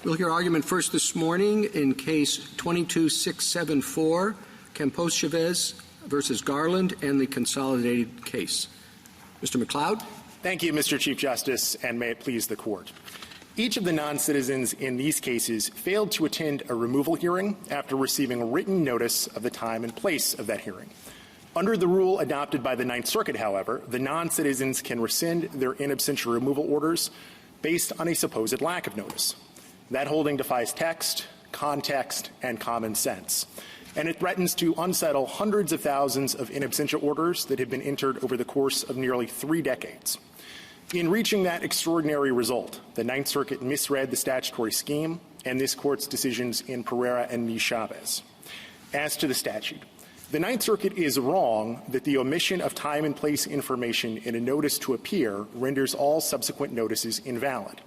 We'll hear argument first this morning in Case 22674, Campos-Chaves versus Garland, and the consolidated case. Mr. McLeod. Thank you, Mr. Chief Justice, and may it please the Court. Each of the non-citizens in these cases failed to attend a removal hearing after receiving written notice of the time and place of that hearing. Under the rule adopted by the Ninth Circuit, however, the non-citizens can rescind their in absentia removal orders based on a supposed lack of notice. That holding defies text, context, and common sense, and it threatens to unsettle hundreds of thousands of in absentia orders that have been entered over the course of nearly 3 decades. In reaching that extraordinary result, the Ninth Circuit misread the statutory scheme and this Court's decisions in Pereira and Campos-Chaves. As to the statute, the Ninth Circuit is wrong that the omission of time and place information in a notice to appear renders all subsequent notices invalid.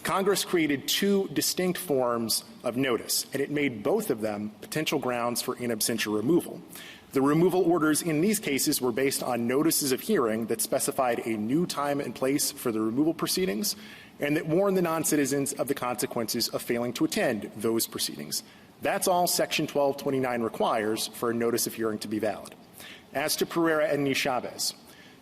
Congress created 2 distinct forms of notice, and it made both of them potential grounds for in absentia removal. The removal orders in these cases were based on notices of hearing that specified a new time and place for the removal proceedings and that warned the non-citizens of the consequences of failing to attend those proceedings. That's all Section 1229 requires for a notice of hearing to be valid. As to Pereira and Campos-Chaves,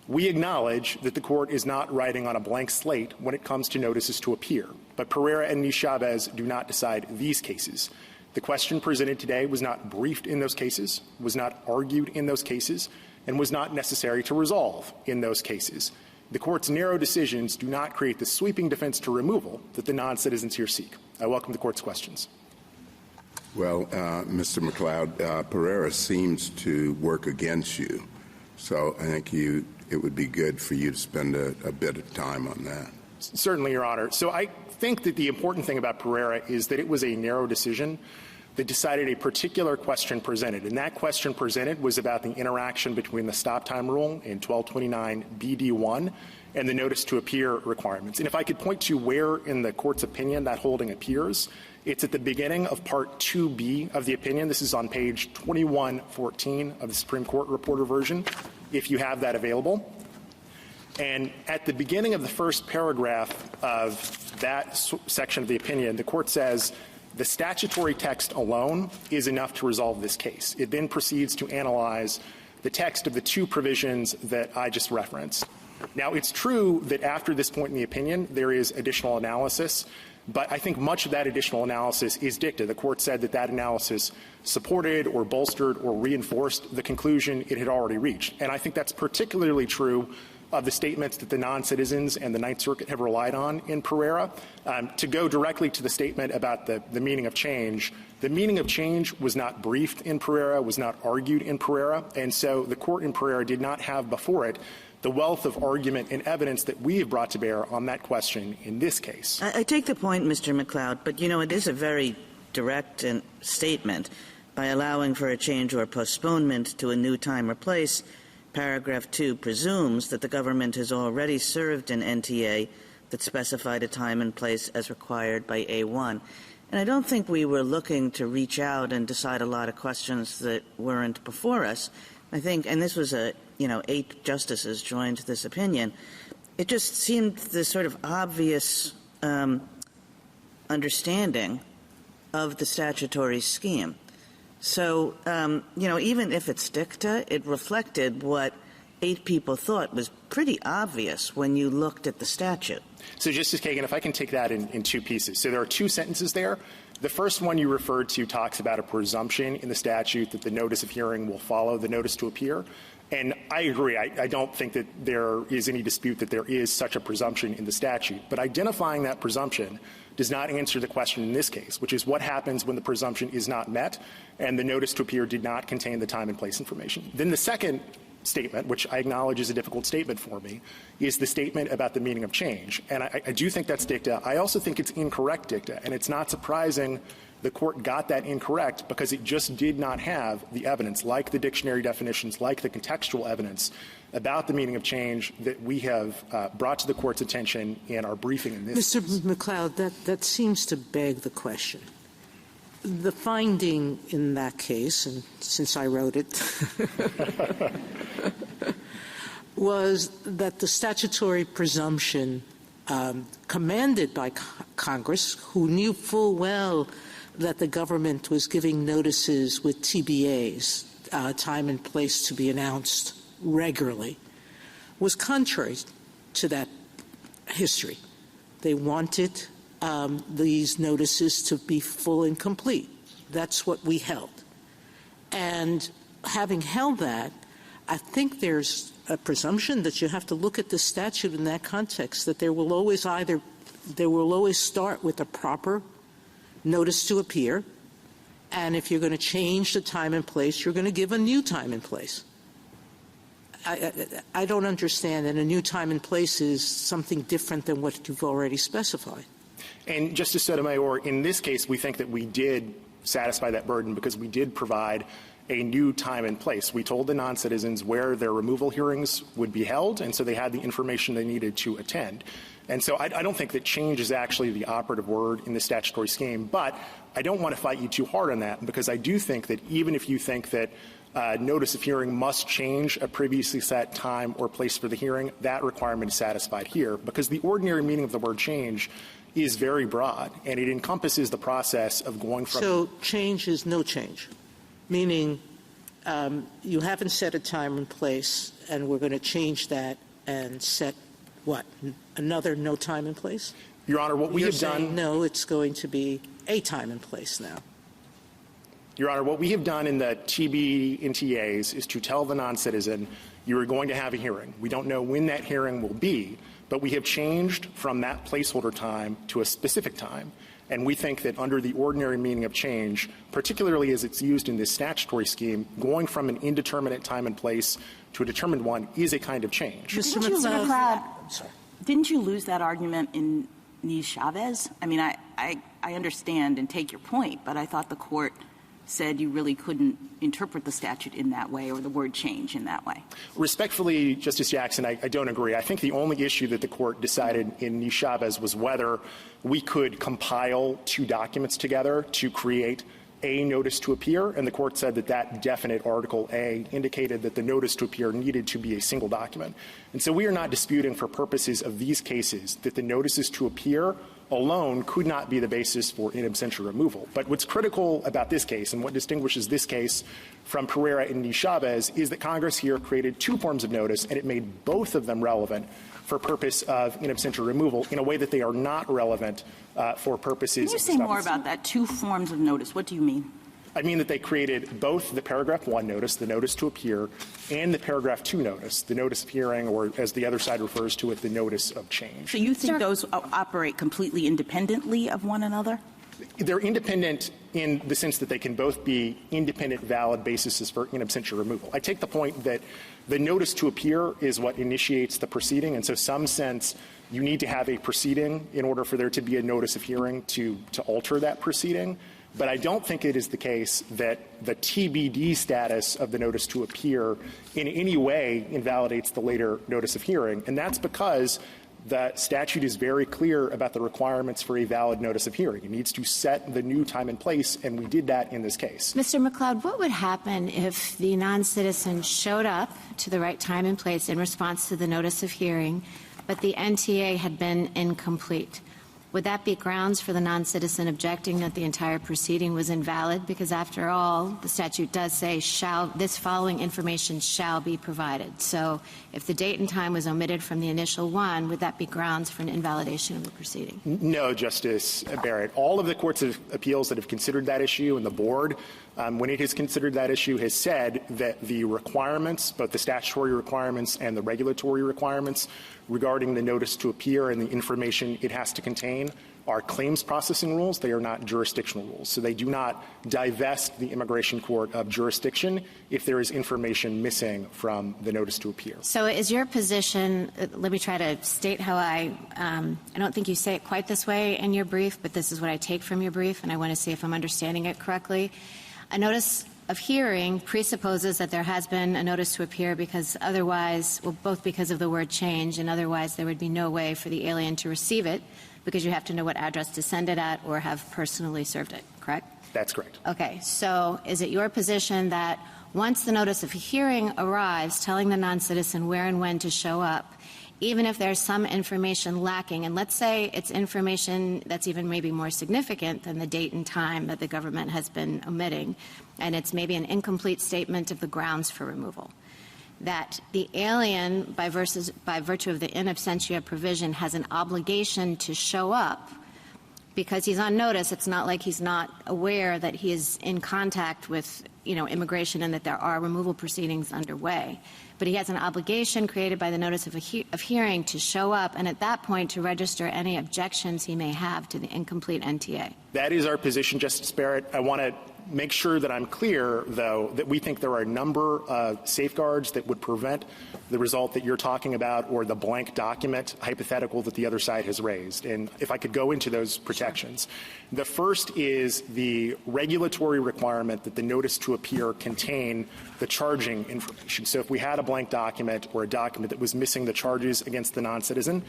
we acknowledge that the Court is not writing on a blank slate when it comes to notices to appear, but Pereira and Campos-Chaves do not decide these cases. The question presented today was not briefed in those cases, was not argued in those cases, and was not necessary to resolve in those cases. The Court's narrow decisions do not create the sweeping defense to removal that the non-citizens here seek. I welcome the Court's questions. Well, Mr. McLeod, Pereira seems to work against you, so I think it would be good for you to spend a bit of time on that. Certainly, Your Honor. So I think that the important thing about Pereira is that it was a narrow decision that decided a particular question presented. And that question presented was about the interaction between the stop time rule in 1229 BD1 and the notice to appear requirements. And if I could point to where in the Court's opinion that holding appears, it's at the beginning of Part 2B of the opinion. This is on page 2114 of the Supreme Court Reporter version, if you have that available. And at the beginning of the first paragraph of that section of the opinion, the Court says the statutory text alone is enough to resolve this case. It then proceeds to analyze the text of the 2 provisions that I just referenced. Now, it's true that after this point in the opinion, there is additional analysis, but I think much of that additional analysis is dicta. The Court said that that analysis supported or bolstered or reinforced the conclusion it had already reached. And I think that's particularly true of the statements that the non-citizens and the Ninth Circuit have relied on in Pereira. To go directly to the statement about the meaning of change, the meaning of change was not briefed in Pereira, was not argued in Pereira, and so the Court in Pereira did not have before it the wealth of argument and evidence that we have brought to bear on that question in this case. I take the point, Mr. McLeod, but, it is a very direct statement. By allowing for a change or postponement to a new time or place, Paragraph 2 presumes that the government has already served an NTA that specified a time and place as required by A1. And I don't think we were looking to reach out and decide a lot of questions that weren't before us. I think, and this was 8 justices joined this opinion, it just seemed the sort of obvious understanding of the statutory scheme. So, even if it's dicta, it reflected what 8 people thought was pretty obvious when you looked at the statute. So, Justice Kagan, if I can take that in 2 pieces. So there are 2 sentences there. The first one you referred to talks about a presumption in the statute that the notice of hearing will follow the notice to appear. And I agree. I don't think that there is any dispute that there is such a presumption in the statute. But identifying that presumption does not answer the question in this case, which is what happens when the presumption is not met and the notice to appear did not contain the time and place information. Then the second statement, which I acknowledge is a difficult statement for me, is the statement about the meaning of change. And I do think that's dicta. I also think it's incorrect dicta, and it's not surprising the Court got that incorrect because it just did not have the evidence, like the dictionary definitions, like the contextual evidence about the meaning of change that we have brought to the Court's attention in our briefing in this Mr. case. McLeod, that seems to beg the question. The finding in that case, and since I wrote it, was that the statutory presumption commanded by Congress, who knew full well that the government was giving notices with TBAs, time and place to be announced regularly, was contrary to that history. They wanted these notices to be full and complete. That's what we held. And having held that, I think there's a presumption that you have to look at the statute in that context, that there will always start with a proper notice to appear, and if you're going to change the time and place, you're going to give a new time and place. I don't understand that a new time and place is something different than what you've already specified. And Justice Sotomayor, in this case, we think that we did satisfy that burden because we did provide a new time and place. We told the non-citizens where their removal hearings would be held, and so they had the information they needed to attend. And so I don't think that change is actually the operative word in the statutory scheme, but I don't want to fight you too hard on that because I do think that even if you think that notice of hearing must change a previously set time or place for the hearing, that requirement is satisfied here because the ordinary meaning of the word change is very broad, and it encompasses the process of going from— So change is no change, meaning you haven't set a time and place, and we're going to change that and set what, another no time and place? Your Honor, what we You're have saying, done— no, it's going to be a time and place now. Your Honor, what we have done in the TB and TAs is to tell the non-citizen you are going to have a hearing. We don't know when that hearing will be, but we have changed from that placeholder time to a specific time. And we think that under the ordinary meaning of change, particularly as it's used in this statutory scheme, going from an indeterminate time and place to a determined one is a kind of change. Mr. McLeod, didn't you lose that argument in Campos-Chaves? I mean, I understand and take your point, but I thought the court said you really couldn't interpret the statute in that way or the word change in that way. Respectfully, Justice Jackson, I don't agree. I think the only issue that the court decided in Campos-Chaves was whether we could compile two documents together to create a notice to appear, and the court said that that definite Article A indicated that the notice to appear needed to be a single document. And so we are not disputing for purposes of these cases that the notices to appear alone could not be the basis for in absentia removal. But what's critical about this case and what distinguishes this case from Pereira and Campos-Chaves is that Congress here created two forms of notice, and it made both of them relevant for purpose of in absentia removal in a way that they are not relevant for purposes of— Can you say more about that, two forms of notice? What do you mean? I mean that they created both the paragraph 1 notice, the notice to appear, and the paragraph 2 notice, the notice of hearing, or as the other side refers to it, the notice of change. So you think those operate completely independently of one another? They're independent in the sense that they can both be independent, valid bases for in absentia removal. I take the point that the notice to appear is what initiates the proceeding, and so some sense you need to have a proceeding in order for there to be a notice of hearing to alter that proceeding. But I don't think it is the case that the TBD status of the notice to appear in any way invalidates the later notice of hearing, and that's because the statute is very clear about the requirements for a valid notice of hearing. It needs to set the new time and place, and we did that in this case. Mr. McLeod, what would happen if the non-citizen showed up to the right time and place in response to the notice of hearing, but the NTA had been incomplete? Would that be grounds for the non-citizen objecting that the entire proceeding was invalid? Because after all, the statute does say this following information shall be provided. So if the date and time was omitted from the initial one, would that be grounds for an invalidation of the proceeding? No, Justice Barrett. All of the courts of appeals that have considered that issue and the board, when it has considered that issue, has said that the requirements, both the statutory requirements and the regulatory requirements regarding the notice to appear and the information it has to contain are claims processing rules. They are not jurisdictional rules. So they do not divest the immigration court of jurisdiction if there is information missing from the notice to appear. So is your position, let me try to state how I don't think you say it quite this way in your brief, but this is what I take from your brief, and I want to see if I'm understanding it correctly. A notice of hearing presupposes that there has been a notice to appear because otherwise, well, both because of the word change, and otherwise there would be no way for the alien to receive it because you have to know what address to send it at or have personally served it, correct? That's correct. Okay. So is it your position that once the notice of hearing arrives telling the non-citizen where and when to show up, even if there's some information lacking, and let's say it's information that's even maybe more significant than the date and time that the government has been omitting, and it's maybe an incomplete statement of the grounds for removal, that the alien, by virtue of the in absentia provision, has an obligation to show up because he's on notice. It's not like he's not aware that he is in contact with, immigration and that there are removal proceedings underway. But he has an obligation created by the notice of hearing to show up, and at that point to register any objections he may have to the incomplete NTA. That is our position, Justice Barrett. I want to make sure that I'm clear, though, that we think there are a number of safeguards that would prevent the result that you're talking about or the blank document hypothetical that the other side has raised. And if I could go into those protections. The first is the regulatory requirement that the notice to appear contain the charging information. So if we had a blank document or a document that was missing the charges against the non-citizen,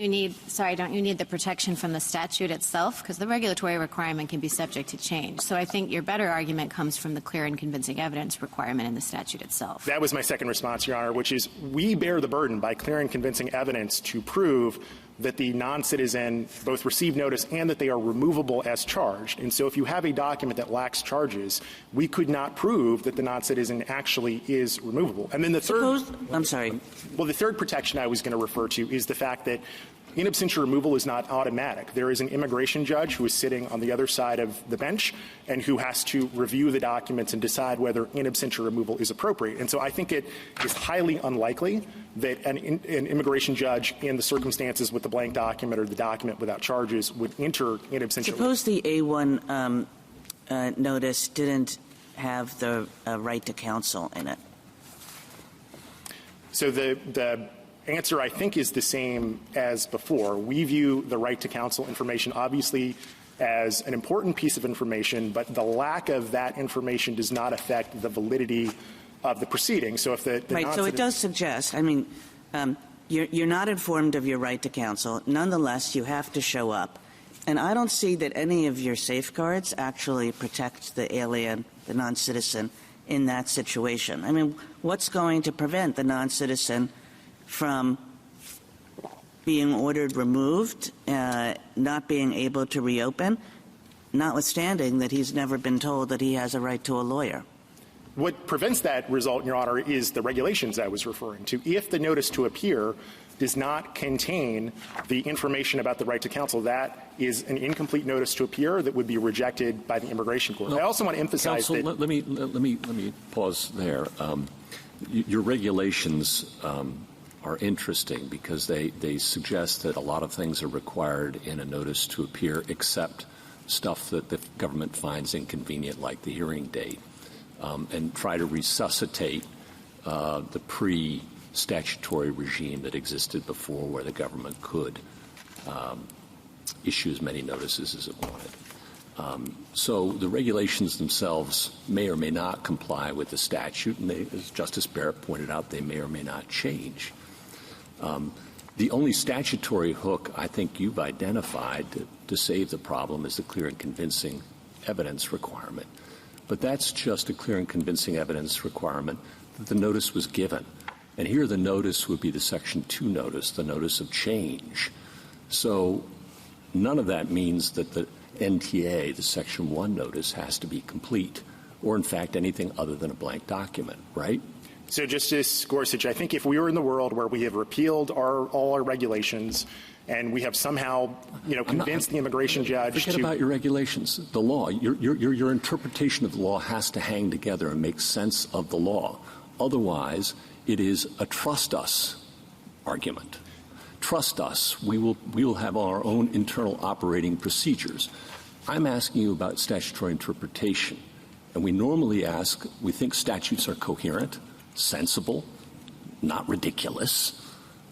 don't you need the protection from the statute itself? Because the regulatory requirement can be subject to change. So I think your better argument comes from the clear and convincing evidence requirement in the statute itself. That was my second response, Your Honor, which is we bear the burden by clear and convincing evidence to prove that the non-citizen both received notice and that they are removable as charged. And so if you have a document that lacks charges, we could not prove that the non-citizen actually is removable. And then the third the third protection I was going to refer to is the fact that in absentia removal is not automatic. There is an immigration judge who is sitting on the other side of the bench and who has to review the documents and decide whether in absentia removal is appropriate. And so I think it is highly unlikely that an immigration judge in the circumstances with the blank document or the document without charges would enter in absentia. Suppose the A1 notice didn't have the right to counsel in it. So the answer, I think, is the same as before. We view the right to counsel information obviously as an important piece of information, but the lack of that information does not affect the validity of the proceedings. So if the right, so it does suggest, you're not informed of your right to counsel. Nonetheless, you have to show up. And I don't see that any of your safeguards actually protect the alien, the non-citizen, in that situation. What's going to prevent the non-citizen from being ordered removed, not being able to reopen, notwithstanding that he's never been told that he has a right to a lawyer? What prevents that result, Your Honor, is the regulations I was referring to. If the notice to appear does not contain the information about the right to counsel, that is an incomplete notice to appear that would be rejected by the immigration court. I also want to emphasize counsel, that. Let me pause there. Your regulations are interesting because they suggest that a lot of things are required in a notice to appear except stuff that the government finds inconvenient, like the hearing date, and try to resuscitate the pre-statutory regime that existed before, where the government could issue as many notices as it wanted. So the regulations themselves may or may not comply with the statute, and as Justice Barrett pointed out, they may or may not change. The only statutory hook I think you've identified to save the problem is the clear and convincing evidence requirement. But that's just a clear and convincing evidence requirement that the notice was given. And here the notice would be the Section 2 notice, the notice of change. So none of that means that the NTA, the Section 1 notice, has to be complete, or in fact anything other than a blank document, right? So, Justice Gorsuch, I think if we were in the world where we have repealed all our regulations and we have somehow, convinced the immigration judge Forget about your regulations. The law, your interpretation of the law has to hang together and make sense of the law. Otherwise, it is a trust us argument. Trust us. We will have our own internal operating procedures. I'm asking you about statutory interpretation. And we normally ask, we think statutes are coherent, sensible, not ridiculous.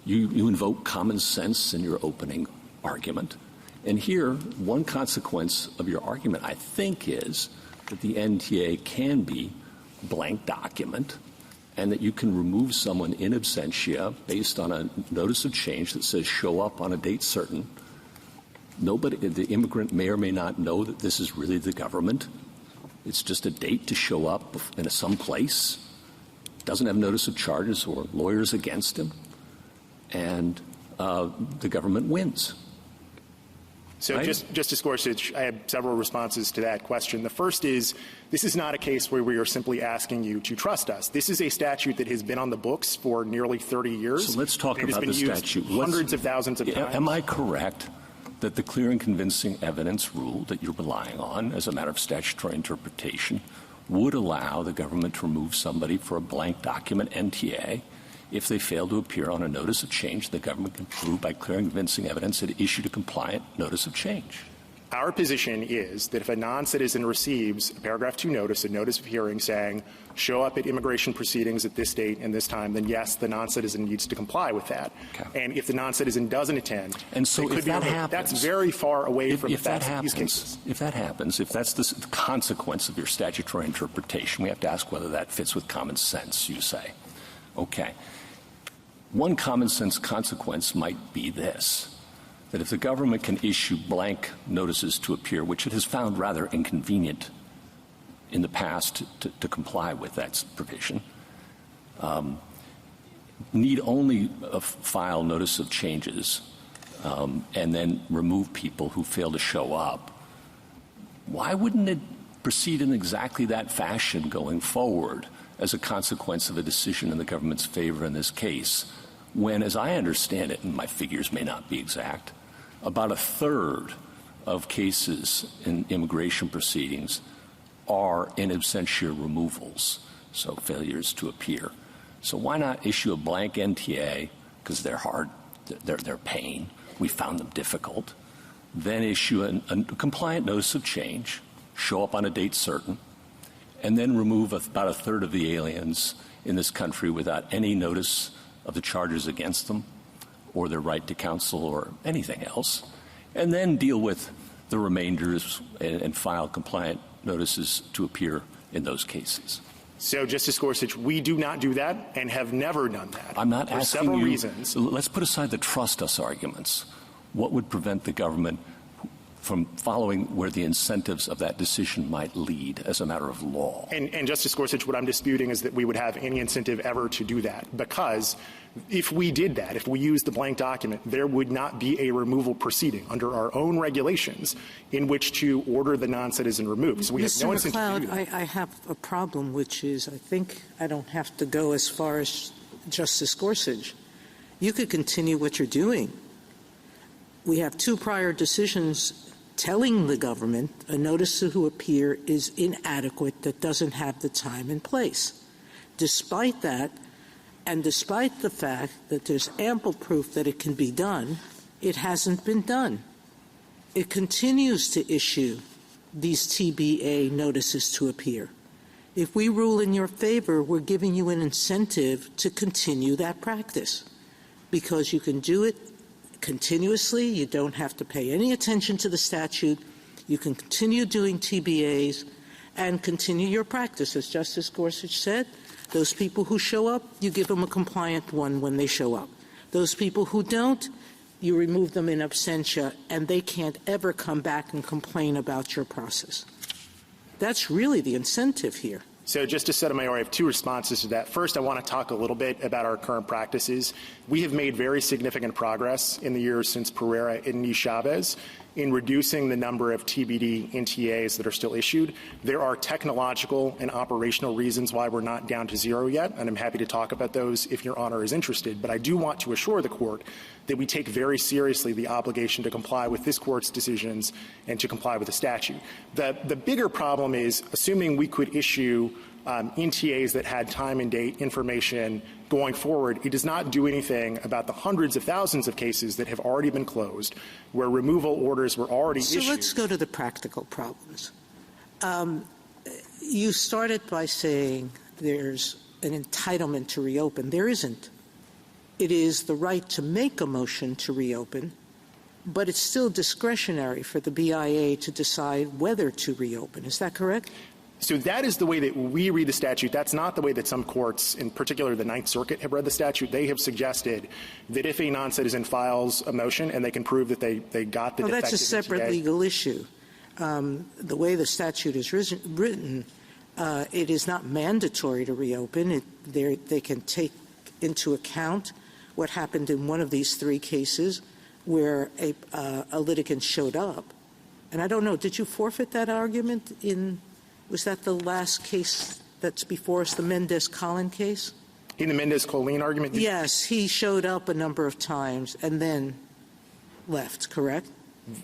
You invoke common sense in your opening argument. And here, one consequence of your argument, I think, is that the NTA can be a blank document and that you can remove someone in absentia based on a notice of change that says show up on a date certain. The immigrant may or may not know that this is really the government. It's just a date to show up in some place. Doesn't have notice of charges or lawyers against him. and the government wins. So, right? Justice Gorsuch, I have several responses to that question. The first is, this is not a case where we are simply asking you to trust us. This is a statute that has been on the books for nearly 30 years. So let's talk about the statute. Hundreds of thousands of times. Am I correct that the clear and convincing evidence rule that you're relying on as a matter of statutory interpretation would allow the government to remove somebody for a blank document, NTA, if they fail to appear on a notice of change? The government can prove by clear and convincing evidence that it issued a compliant notice of change. Our position is that if a non-citizen receives a paragraph 2 notice, a notice of hearing saying, show up at immigration proceedings at this date and this time, then yes, the non-citizen needs to comply with that. Okay. And if the non-citizen doesn't attend, and so if that happens, that's very far away from the facts of these cases. If that happens, if that's the consequence of your statutory interpretation, we have to ask whether that fits with common sense, you say. Okay. One common sense consequence might be this, that if the government can issue blank notices to appear, which it has found rather inconvenient in the past to comply with that provision, need only file notice of changes and then remove people who fail to show up, why wouldn't it proceed in exactly that fashion going forward as a consequence of a decision in the government's favor in this case, when, as I understand it, and my figures may not be exact, about a third of cases in immigration proceedings are in absentia removals, so failures to appear. So why not issue a blank NTA, because they're hard, they're pain, we found them difficult, then issue a compliant notice of change, show up on a date certain, and then remove about a third of the aliens in this country without any notice of the charges against them or their right to counsel or anything else, and then deal with the remainders and file compliant notices to appear in those cases. So, Justice Gorsuch, we do not do that and have never done that. I'm not for asking several you. Reasons. Let's put aside the trust us arguments. What would prevent the government from following where the incentives of that decision might lead as a matter of law? And Justice Gorsuch, what I'm disputing is that we would have any incentive ever to do that, because if we did that, if we used the blank document, there would not be a removal proceeding under our own regulations in which to order the non-citizen removed. So we have no incentive to do that. I have a problem, which is I think I don't have to go as far as Justice Gorsuch. You could continue what you're doing. We have 2 prior decisions telling the government a notice to appear is inadequate, that doesn't have the time and place. Despite that, and despite the fact that there's ample proof that it can be done, it hasn't been done. It continues to issue these TBA notices to appear. If we rule in your favor, we're giving you an incentive to continue that practice, because you can do it continuously. You don't have to pay any attention to the statute. You can continue doing TBAs and continue your practice. As Justice Gorsuch said, those people who show up, you give them a compliant one when they show up. Those people who don't, you remove them in absentia, and they can't ever come back and complain about your process. That's really the incentive here. So, Justice Sotomayor, I have 2 responses to that. First, I want to talk a little bit about our current practices. We have made very significant progress in the years since Pereira and U.S.C. in reducing the number of TBD NTAs that are still issued. There are technological and operational reasons why we're not down to 0 yet, and I'm happy to talk about those if Your Honor is interested. But I do want to assure the Court that we take very seriously the obligation to comply with this Court's decisions and to comply with the statute. The bigger problem is, assuming we could issue NTAs that had time and date information going forward, it does not do anything about the hundreds of thousands of cases that have already been closed, where removal orders were already issued. So let's go to the practical problems. You started by saying there's an entitlement to reopen. There isn't. It is the right to make a motion to reopen, but it's still discretionary for the BIA to decide whether to reopen. Is that correct? So that is the way that we read the statute. That's not the way that some courts, in particular the Ninth Circuit, have read the statute. They have suggested that if a non-citizen files a motion and they can prove that they got the defective that's a separate NTA, legal issue. The way the statute is written, it is not mandatory to reopen. They can take into account what happened in one of these three cases where a litigant showed up. And I don't know, did you forfeit that argument was that the last case that's before us, the Mendez-Collin case? In the Mendez-Collin argument? Yes, he showed up a number of times and then left, correct?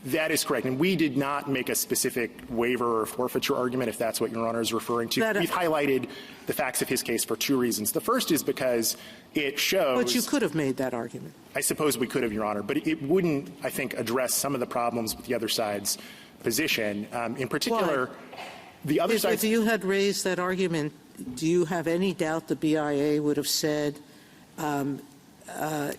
That is correct. And we did not make a specific waiver or forfeiture argument, if that's what Your Honor is referring to. We've highlighted the facts of his case for two reasons. The first is because it shows— But you could have made that argument. I suppose we could have, Your Honor. But it wouldn't, I think, address some of the problems with the other side's position. In particular, the other side— If you had raised that argument, do you have any doubt the BIA would have said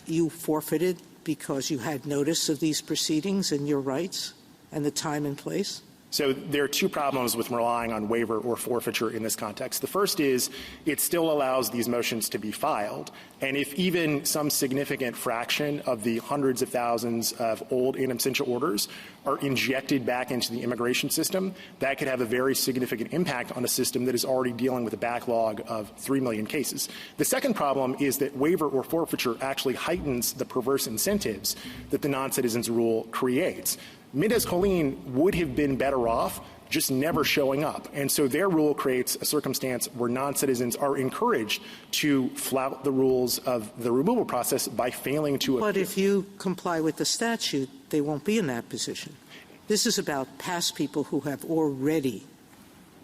you forfeited because you had notice of these proceedings and your rights and the time and place? So there are two problems with relying on waiver or forfeiture in this context. The first is it still allows these motions to be filed. And if even some significant fraction of the hundreds of thousands of old in absentia orders are injected back into the immigration system, that could have a very significant impact on a system that is already dealing with a backlog of 3 million cases. The second problem is that waiver or forfeiture actually heightens the perverse incentives that the non-citizens rule creates. Mendez-Collin would have been better off just never showing up. And so their rule creates a circumstance where non-citizens are encouraged to flout the rules of the removal process by failing to appear. But if you comply with the statute, they won't be in that position. This is about past people who have already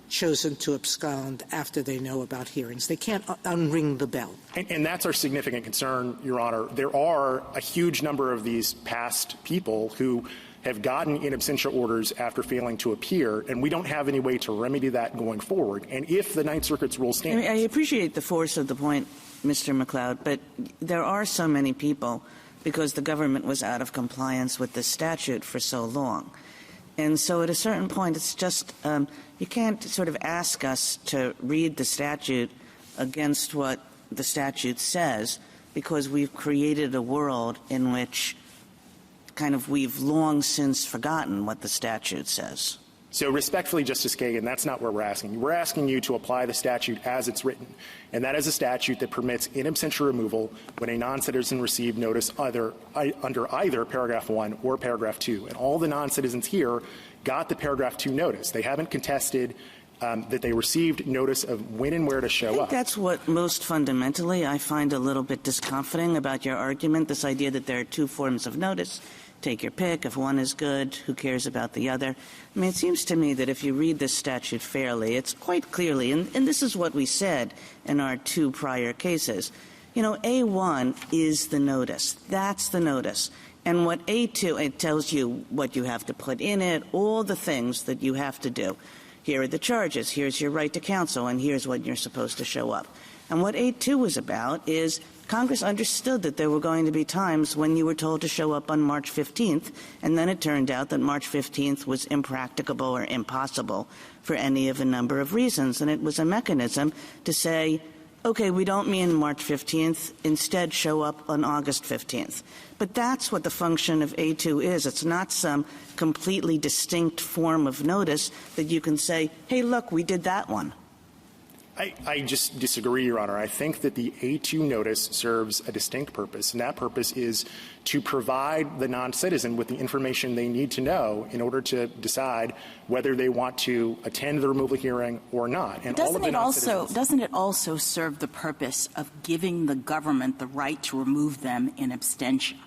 chosen to abscond after they know about hearings. They can't unring the bell. And that's our significant concern, Your Honor. There are a huge number of these past people who have gotten in absentia orders after failing to appear, and we don't have any way to remedy that going forward. And if the Ninth Circuit's rule stands— I appreciate the force of the point, Mr. McLeod, but there are so many people because the government was out of compliance with the statute for so long. And so at a certain point, it's just you can't sort of ask us to read the statute against what the statute says, because we've created a world in which we've long since forgotten what the statute says. So respectfully, Justice Kagan, that's not what we're asking you. We're asking you to apply the statute as it's written. And that is a statute that permits in absentia removal when a non-citizen received notice under either paragraph 1 or paragraph 2. And all the non-citizens here got the paragraph 2 notice. They haven't contested that they received notice of when and where to show up. That's what most fundamentally I find a little bit discomforting about your argument, this idea that there are two forms of notice. Take your pick. If one is good, who cares about the other? I mean, it seems to me that if you read this statute fairly, it's quite clearly, and this is what we said in our two prior cases, A1 is the notice. That's the notice. And what A2, it tells you what you have to put in it, all the things that you have to do. Here are the charges. Here's your right to counsel, and here's when you're supposed to show up. And what A2 was about is Congress understood that there were going to be times when you were told to show up on March 15th, and then it turned out that March 15th was impracticable or impossible for any of a number of reasons. And it was a mechanism to say, okay, we don't mean March 15th, instead show up on August 15th. But that's what the function of A2 is. It's not some completely distinct form of notice that you can say, hey, look, we did that one. I just disagree, Your Honor. I think that the A2 notice serves a distinct purpose, and that purpose is to provide the non-citizen with the information they need to know in order to decide whether they want to attend the removal hearing or not. And doesn't it also serve the purpose of giving the government the right to remove them in absentia?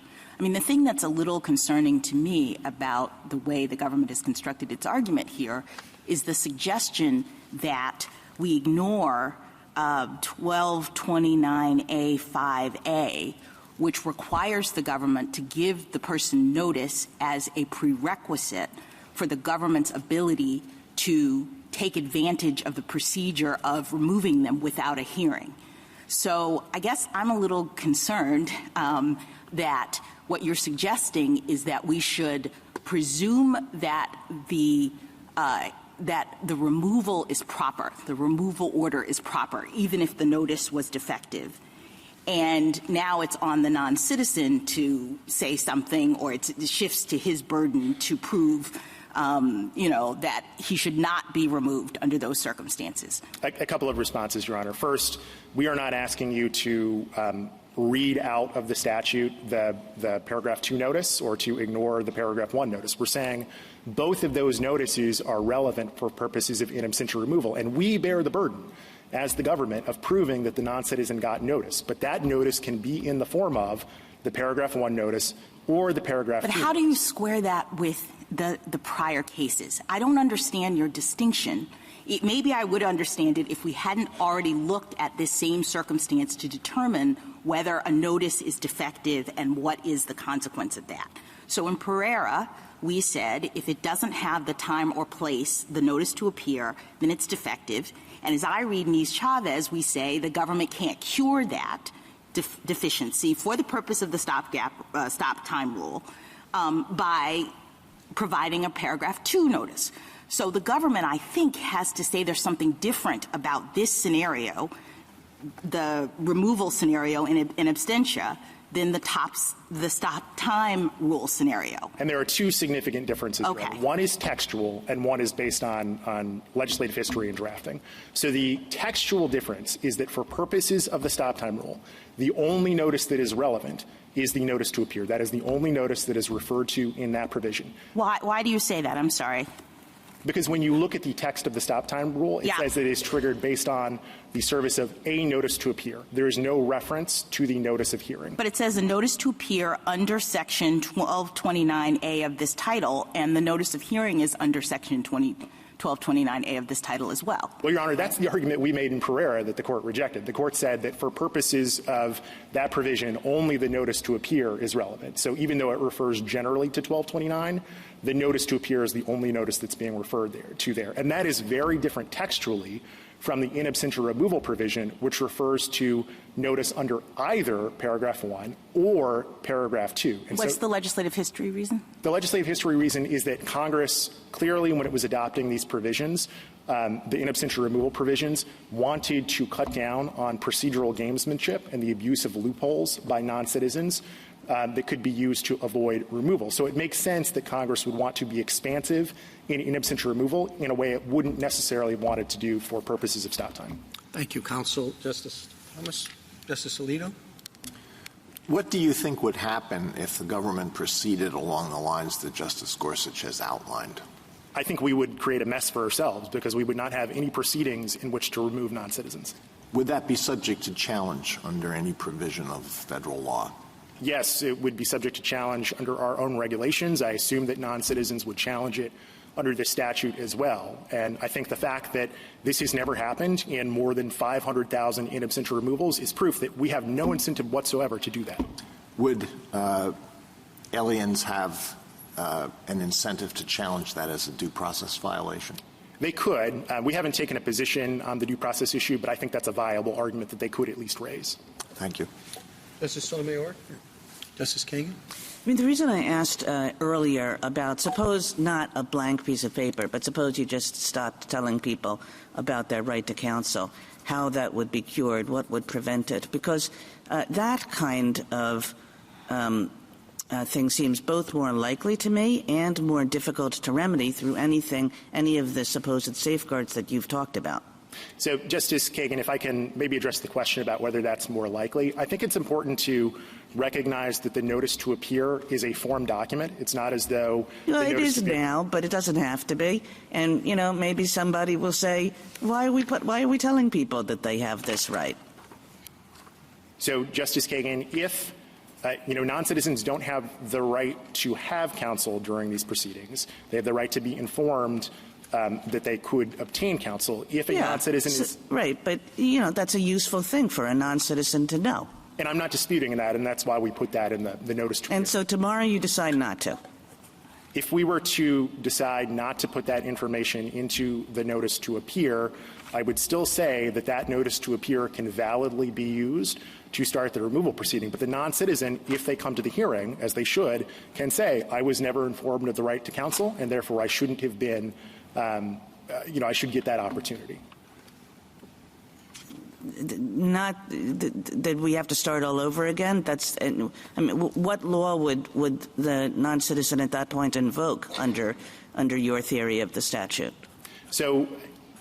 I mean, the thing that's a little concerning to me about the way the government has constructed its argument here is the suggestion that we ignore 1229A5A, which requires the government to give the person notice as a prerequisite for the government's ability to take advantage of the procedure of removing them without a hearing. So I guess I'm a little concerned that what you're suggesting is that we should presume that the removal is proper, the removal order is proper, even if the notice was defective. And now it's on the non-citizen to say something, or it shifts to his burden to prove, that he should not be removed under those circumstances. A couple of responses, Your Honor. First, we are not asking you to read out of the statute the paragraph 2 notice or to ignore the paragraph 1 notice. We're saying both of those notices are relevant for purposes of in absentia removal, and we bear the burden as the government of proving that the non-citizen got notice. But that notice can be in the form of the paragraph 1 notice or the paragraph 2. But how do you square that with the prior cases? I don't understand your distinction. Maybe I would understand it if we hadn't already looked at this same circumstance to determine whether a notice is defective and what is the consequence of that. So in Pereira, we said if it doesn't have the time or place, the notice to appear, then it's defective. And as I read Campos-Chaves, we say the government can't cure that deficiency for the purpose of the stop time rule by providing a paragraph 2 notice. So the government, I think, has to say there's something different about this scenario, the removal scenario in absentia, than the stop time rule scenario. And there are two significant differences. Okay. There. One is textual, and one is based on legislative history and drafting. So the textual difference is that for purposes of the stop time rule, the only notice that is relevant is the notice to appear. That is the only notice that is referred to in that provision. Why do you say that? I'm sorry. Because when you look at the text of the stop time rule, it says it is triggered based on the service of a notice to appear. There is no reference to the notice of hearing. But it says a notice to appear under Section 1229A of this title, and the notice of hearing is under Section 1229A of this title as well. Well, Your Honor, that's the argument we made in Pereira that the Court rejected. The Court said that for purposes of that provision, only the notice to appear is relevant. So even though it refers generally to 1229, the notice to appear is the only notice that's being referred to there. And that is very different textually from the in absentia removal provision, which refers to notice under either paragraph 1 or paragraph 2. And what's the legislative history reason? The legislative history reason is that Congress clearly, when it was adopting these provisions, the in absentia removal provisions, wanted to cut down on procedural gamesmanship and the abuse of loopholes by non-citizens that could be used to avoid removal. So it makes sense that Congress would want to be expansive in absentia removal in a way it wouldn't necessarily want it to do for purposes of stop time. Thank you, Counsel. Justice Thomas? Justice Alito? What do you think would happen if the government proceeded along the lines that Justice Gorsuch has outlined? I think we would create a mess for ourselves because we would not have any proceedings in which to remove non-citizens. Would that be subject to challenge under any provision of federal law? Yes, it would be subject to challenge under our own regulations. I assume that non-citizens would challenge it under this statute as well. And I think the fact that this has never happened in more than 500,000 in absentia removals is proof that we have no incentive whatsoever to do that. Would aliens have an incentive to challenge that as a due process violation? They could. We haven't taken a position on the due process issue, but I think that's a viable argument that they could at least raise. Thank you. Justice Sotomayor? Justice Kagan? I mean, the reason I asked earlier about suppose not a blank piece of paper, but suppose you just stopped telling people about their right to counsel, how that would be cured, what would prevent it? Because that kind of thing seems both more likely to me and more difficult to remedy through any of the supposed safeguards that you've talked about. So, Justice Kagan, if I can maybe address the question about whether that's more likely, I think it's important to recognize that the notice to appear is a form document. It's not as though well, it is now, but it doesn't have to be. And maybe somebody will say, why are we telling people that they have this right? So, Justice Kagan, if non-citizens don't have the right to have counsel during these proceedings, they have the right to be informed that they could obtain counsel if a non-citizen is right, but that's a useful thing for a non-citizen to know. And I'm not disputing that, and that's why we put that in the notice to appear. And so tomorrow you decide not to. If we were to decide not to put that information into the notice to appear, I would still say that that notice to appear can validly be used to start the removal proceeding. But the non-citizen, if they come to the hearing, as they should, can say, I was never informed of the right to counsel, and therefore I shouldn't have been I should get that opportunity. Not that we have to start all over again. What law would the non-citizen at that point invoke under your theory of the statute? So,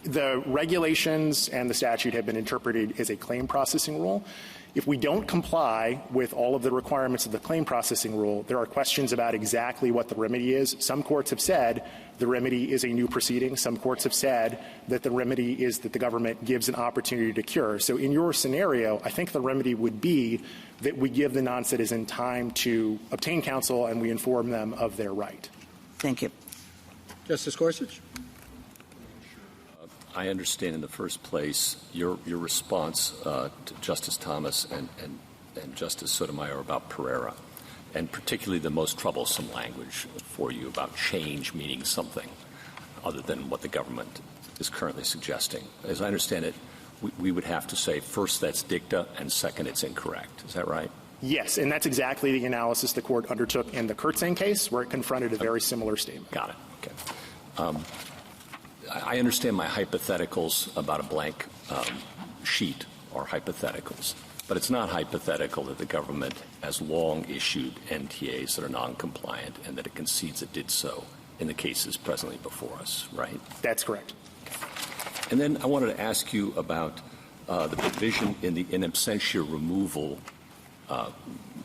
The regulations and the statute have been interpreted as a claim processing rule. If we don't comply with all of the requirements of the claim processing rule, there are questions about exactly what the remedy is. Some courts have said the remedy is a new proceeding. Some courts have said that the remedy is that the government gives an opportunity to cure. So in your scenario, I think the remedy would be that we give the non-citizen time to obtain counsel and we inform them of their right. Thank you. Justice Gorsuch? I understand in the first place your response to Justice Thomas and Justice Sotomayor about Pereira, and particularly the most troublesome language for you about change meaning something other than what the government is currently suggesting. As I understand it, we would have to say, first, that's dicta, and second, it's incorrect. Is that right? Yes, and that's exactly the analysis the court undertook in the Kurtzing case, where it confronted a very similar statement. Got it. Okay. I understand my hypotheticals about a blank sheet are hypotheticals, but it's not hypothetical that the government has long issued NTAs that are non-compliant and that it concedes it did so in the cases presently before us, right? That's correct. And then I wanted to ask you about the provision in the in absentia removal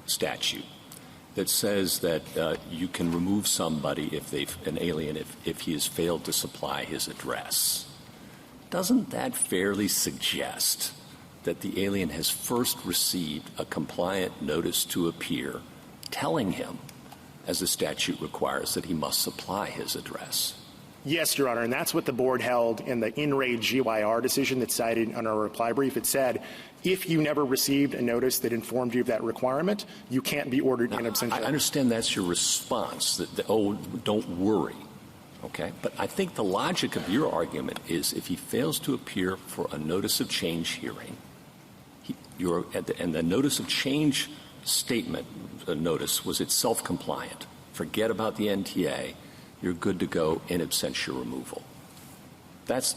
statute that says that you can remove somebody if an alien if he has failed to supply his address. Doesn't that fairly suggest that the alien has first received a compliant notice to appear telling him, as the statute requires, that he must supply his address? Yes, Your Honor, and that's what the board held in the in-rate GYR decision that's cited on our reply brief. It said, if you never received a notice that informed you of that requirement, you can't be ordered in absentia. I understand that's your response, that oh, don't worry, okay? But I think the logic of your argument is if he fails to appear for a notice of change hearing, and the notice of change statement notice was itself compliant. Forget about the NTA. You're good to go in absentia removal. That's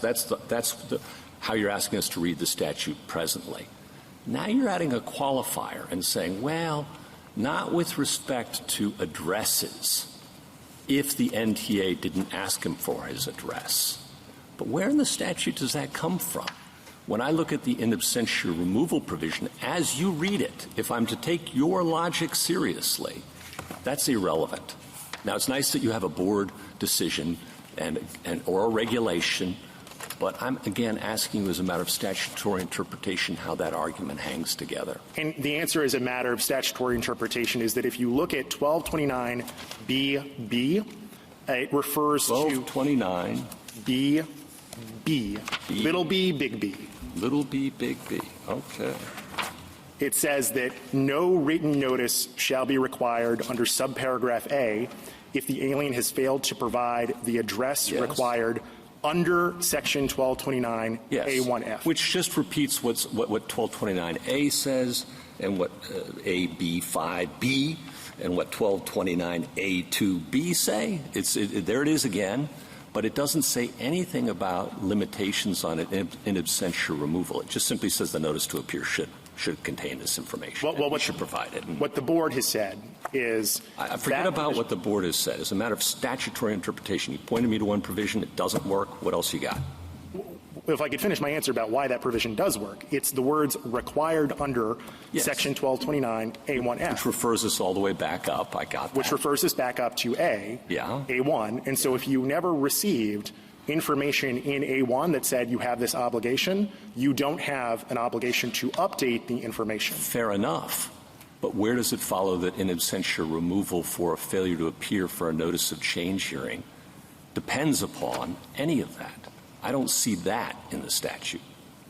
how you're asking us to read the statute presently. Now you're adding a qualifier and saying, well, not with respect to addresses if the NTA didn't ask him for his address. But where in the statute does that come from? When I look at the in absentia removal provision, as you read it, if I'm to take your logic seriously, that's irrelevant. Now, it's nice that you have a board decision or a regulation, but I'm, again, asking you as a matter of statutory interpretation how that argument hangs together. And the answer as a matter of statutory interpretation is that if you look at 1229BB, it refers to 1229 B, little b, big B. Little b, big B. Okay. It says that no written notice shall be required under subparagraph A if the alien has failed to provide the address required under Section 1229 A1F. Which just repeats what 1229A says and what AB5B and what 1229A2B say. There it is again. But it doesn't say anything about limitations on it in absentia removal. It just simply says the notice to appear should contain this information. Well, what should provide it. What the board has said is I forget about what the board has said. As a matter of statutory interpretation, you pointed me to one provision. It doesn't work. What else you got? If I could finish my answer about why that provision does work, it's the words required under Section 1229 A1F. Which refers us all the way back up. I got that. Which refers us back up to A1. And so if you never received information in A1 that said you have this obligation, you don't have an obligation to update the information. Fair enough. But where does it follow that in absentia removal for a failure to appear for a notice of change hearing depends upon any of that? I don't see that in the statute.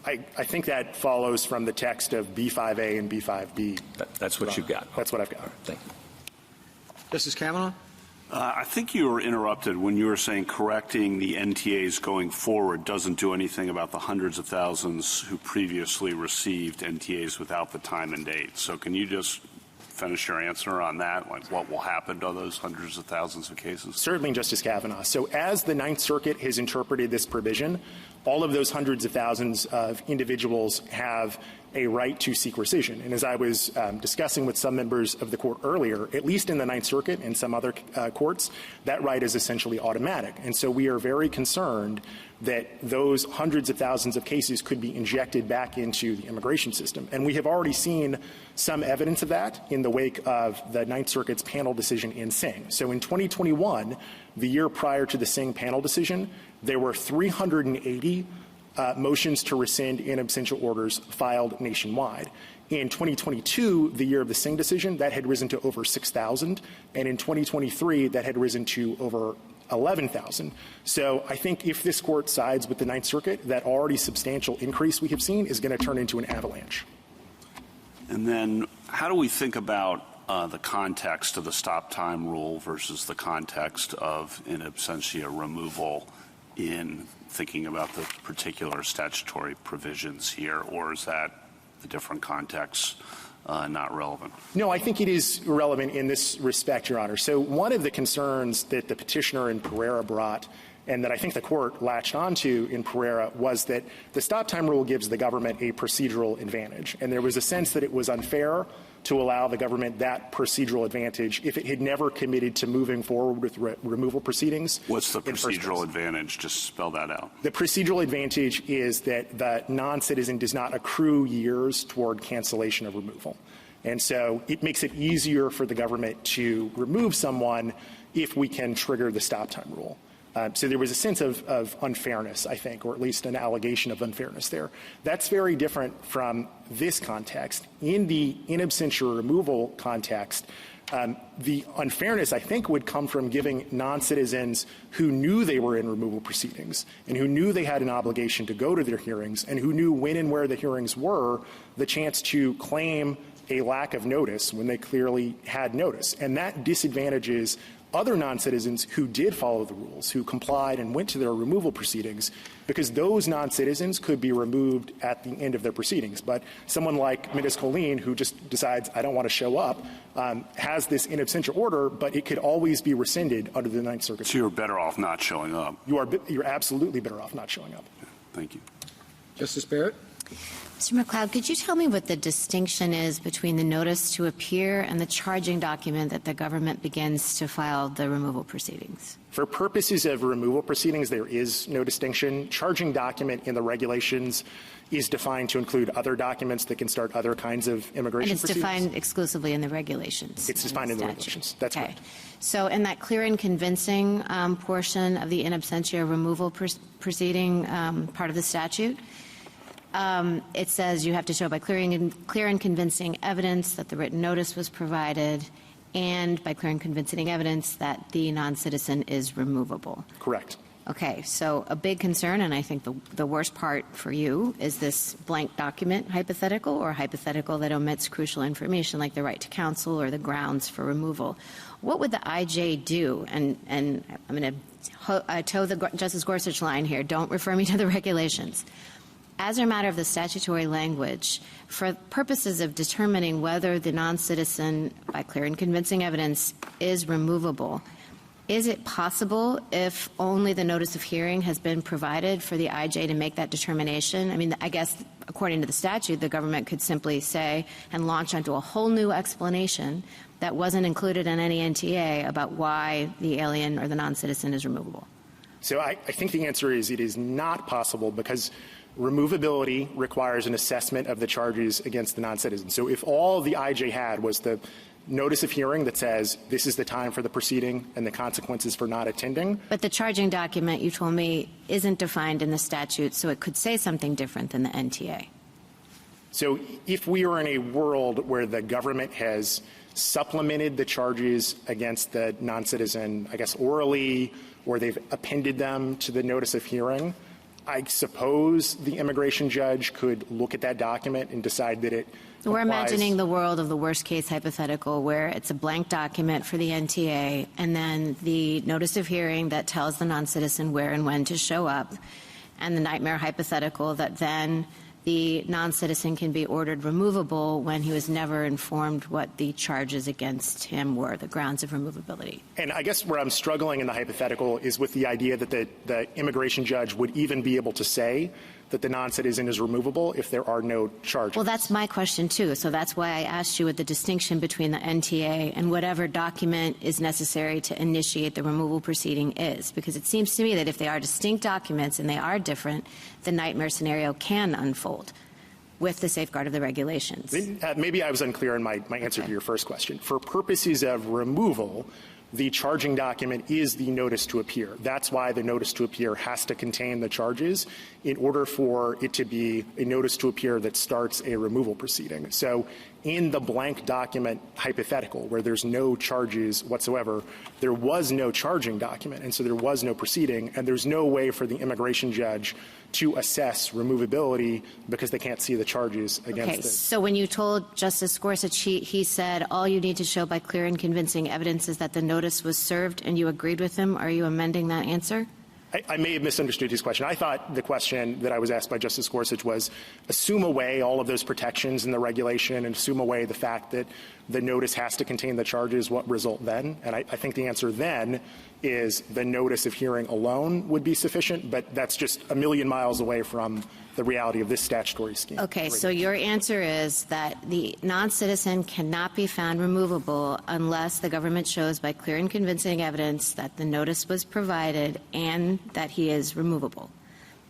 I think that follows from the text of B5A and B5B. That's what you've got. That's what I've got. Right, thank you. Justice Kavanaugh? I think you were interrupted when you were saying correcting the NTAs going forward doesn't do anything about the hundreds of thousands who previously received NTAs without the time and date. So can you just finish your answer on that, like what will happen to those hundreds of thousands of cases? Certainly, Justice Kavanaugh. So as the Ninth Circuit has interpreted this provision, all of those hundreds of thousands of individuals have a right to seek rescission. And as I was discussing with some members of the court earlier, at least in the Ninth Circuit and some other courts, that right is essentially automatic. And so we are very concerned that those hundreds of thousands of cases could be injected back into the immigration system. And we have already seen some evidence of that in the wake of the Ninth Circuit's panel decision in Singh. So in 2021, the year prior to the Singh panel decision, there were 380 motions to rescind in absentia orders filed nationwide. In 2022, the year of the Singh decision, that had risen to over 6,000, and in 2023, that had risen to over 11,000. So I think if this court sides with the Ninth Circuit, that already substantial increase we have seen is going to turn into an avalanche. And then how do we think about the context of the stop time rule versus the context of in absentia removal in thinking about the particular statutory provisions here, or is that the different contexts not relevant? No, I think it is relevant in this respect, Your Honor. So one of the concerns that the petitioner in Pereira brought, and that I think the court latched onto in Pereira, was that the stop time rule gives the government a procedural advantage. And there was a sense that it was unfair to allow the government that procedural advantage if it had never committed to moving forward with removal proceedings. What's the procedural advantage? Just spell that out. The procedural advantage is that the non-citizen does not accrue years toward cancellation of removal. And so it makes it easier for the government to remove someone if we can trigger the stop time rule. So there was a sense of unfairness, I think, or at least an allegation of unfairness there. That's very different from this context. In the in absentia removal context, the unfairness, I think, would come from giving non-citizens who knew they were in removal proceedings and who knew they had an obligation to go to their hearings and who knew when and where the hearings were the chance to claim a lack of notice when they clearly had notice. And that disadvantages other non-citizens who did follow the rules, who complied and went to their removal proceedings, because those non-citizens could be removed at the end of their proceedings. But someone like Ms. Colleen, who just decides, I don't want to show up, has this in absentia order, but it could always be rescinded under the Ninth Circuit. So you're better off not showing up. You're absolutely better off not showing up. Thank you. Justice Barrett? Mr. McLeod, could you tell me what the distinction is between the notice to appear and the charging document that the government begins to file the removal proceedings? For purposes of removal proceedings, there is no distinction. Charging document in the regulations is defined to include other documents that can start other kinds of immigration proceedings. And it's defined exclusively in the regulations? It's defined in the regulations. That's okay. correct. So in that clear and convincing portion of the in absentia removal proceeding part of the statute, it says you have to show by clear and convincing evidence that the written notice was provided and by clear and convincing evidence that the non-citizen is removable. Correct. Okay, so a big concern, and I think the worst part for you, is this blank document hypothetical or hypothetical that omits crucial information like the right to counsel or the grounds for removal. What would the IJ do? And I'm going to toe the Justice Gorsuch line here. Don't refer me to the regulations. As a matter of the statutory language, for purposes of determining whether the non-citizen, by clear and convincing evidence, is removable, is it possible, if only the notice of hearing has been provided, for the IJ to make that determination? I mean, I guess, according to the statute, the government could simply say and launch onto a whole new explanation that wasn't included in any NTA about why the alien or the non-citizen is removable. So I think the answer is it is not possible, because removability requires an assessment of the charges against the non-citizen. So if all the IJ had was the notice of hearing that says this is the time for the proceeding and the consequences for not attending. But the charging document, you told me, isn't defined in the statute, so it could say something different than the NTA. So if we are in a world where the government has supplemented the charges against the non-citizen, I guess orally, or they've appended them to the notice of hearing, I suppose the immigration judge could look at that document and decide that it So we're applies. imagining the world of the worst case hypothetical where it's a blank document for the NTA and then the notice of hearing that tells the non-citizen where and when to show up, and the nightmare hypothetical that then the non-citizen can be ordered removable when he was never informed what the charges against him were, the grounds of removability. And I guess where I'm struggling in the hypothetical is with the idea that the immigration judge would even be able to say that the non-citizen is removable if there are no charges. Well, that's my question, too. So that's why I asked you what the distinction between the NTA and whatever document is necessary to initiate the removal proceeding is. Because it seems to me that if they are distinct documents and they are different, the nightmare scenario can unfold with the safeguard of the regulations. Maybe I was unclear in my answer to your first question. For purposes of removal, the charging document is the notice to appear. That's why the notice to appear has to contain the charges in order for it to be a notice to appear that starts a removal proceeding. So in the blank document hypothetical where there's no charges whatsoever, there was no charging document, and so there was no proceeding, and there's no way for the immigration judge to assess removability because they can't see the charges against it. So when you told Justice Gorsuch, he said all you need to show by clear and convincing evidence is that the notice was served, and you agreed with him. Are you amending that answer? I may have misunderstood his question. I thought the question that I was asked by Justice Gorsuch was assume away all of those protections in the regulation and assume away the fact that the notice has to contain the charges. What result then? And I think the answer then is the notice of hearing alone would be sufficient, but that's just a million miles away from the reality of this statutory scheme. Okay, so your answer is that the non-citizen cannot be found removable unless the government shows by clear and convincing evidence that the notice was provided and that he is removable.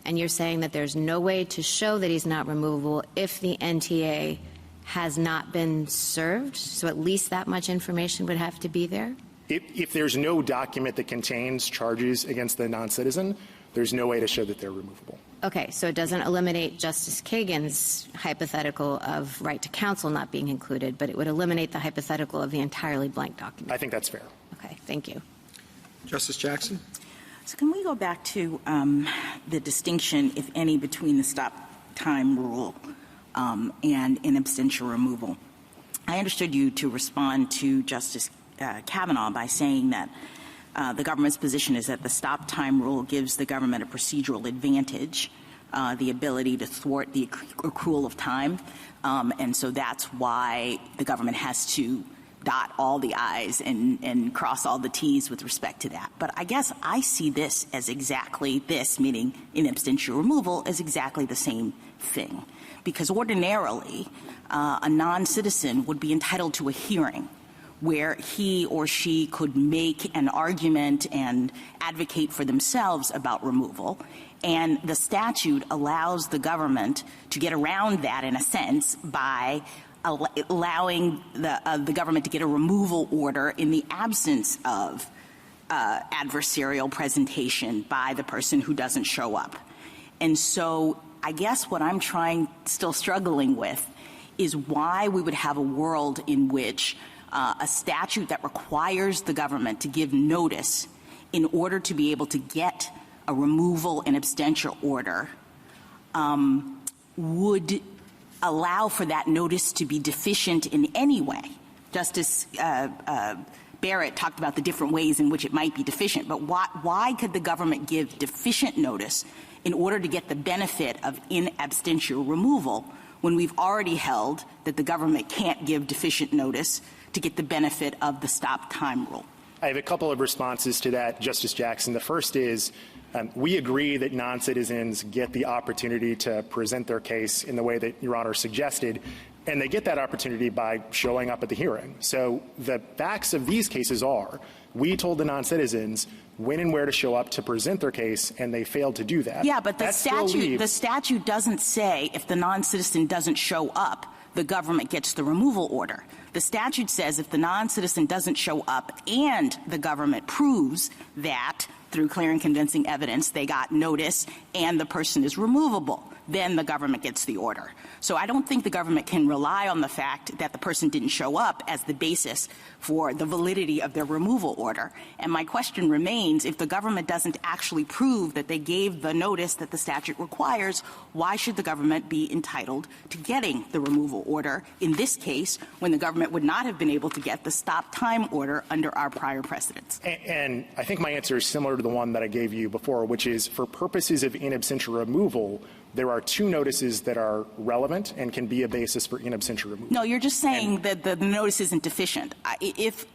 And you're saying that there's no way to show that he's not removable if the NTA has not been served? So at least that much information would have to be there? If there's no document that contains charges against the non-citizen, there's no way to show that they're removable. Okay, so it doesn't eliminate Justice Kagan's hypothetical of right to counsel not being included, but it would eliminate the hypothetical of the entirely blank document. I think that's fair. Okay, thank you. Justice Jackson? So can we go back to the distinction, if any, between the stop time rule and in absentia removal? I understood you to respond to Justice Kavanaugh by saying that the government's position is that the stop time rule gives the government a procedural advantage, the ability to thwart the accrual of time, and so that's why the government has to dot all the I's and cross all the T's with respect to that. But I guess I see this as exactly this, meaning in absentia removal, as exactly the same thing. Because ordinarily, a non-citizen would be entitled to a hearing where he or she could make an argument and advocate for themselves about removal. And the statute allows the government to get around that, in a sense, by allowing the government to get a removal order in the absence of adversarial presentation by the person who doesn't show up. And so I guess what I'm still struggling with is why we would have a world in which a statute that requires the government to give notice in order to be able to get a removal and absentia order would allow for that notice to be deficient in any way. Justice Barrett talked about the different ways in which it might be deficient, but why could the government give deficient notice in order to get the benefit of in absentia removal when we've already held that the government can't give deficient notice to get the benefit of the stop time rule? I have a couple of responses to that, Justice Jackson. The first is we agree that non-citizens get the opportunity to present their case in the way that Your Honor suggested, and they get that opportunity by showing up at the hearing. So the facts of these cases are we told the non-citizens when and where to show up to present their case, and they failed to do that. Yeah, but the statute doesn't say if the non-citizen doesn't show up, the government gets the removal order. The statute says if the non-citizen doesn't show up and the government proves that through clear and convincing evidence they got notice and the person is removable, then the government gets the order. So I don't think the government can rely on the fact that the person didn't show up as the basis for the validity of their removal order. And my question remains, if the government doesn't actually prove that they gave the notice that the statute requires, why should the government be entitled to getting the removal order in this case when the government would not have been able to get the stop time order under our prior precedents? And I think my answer is similar to the one that I gave you before, which is for purposes of in absentia removal, there are two notices that are relevant and can be a basis for in absentia removal. No, you're just saying that the notice isn't deficient.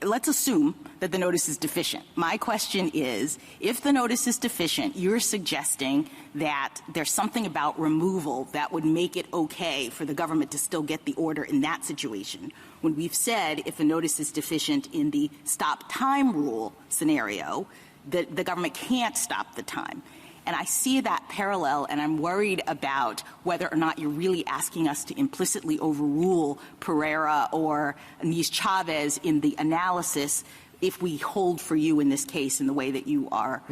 Let's assume that the notice is deficient. My question is, if the notice is deficient, you're suggesting that there's something about removal that would make it okay for the government to still get the order in that situation. When we've said if a notice is deficient in the stop time rule scenario, the government can't stop the time. And I see that parallel, and I'm worried about whether or not you're really asking us to implicitly overrule Pereira or Campos-Chaves in the analysis if we hold for you in this case in the way that you are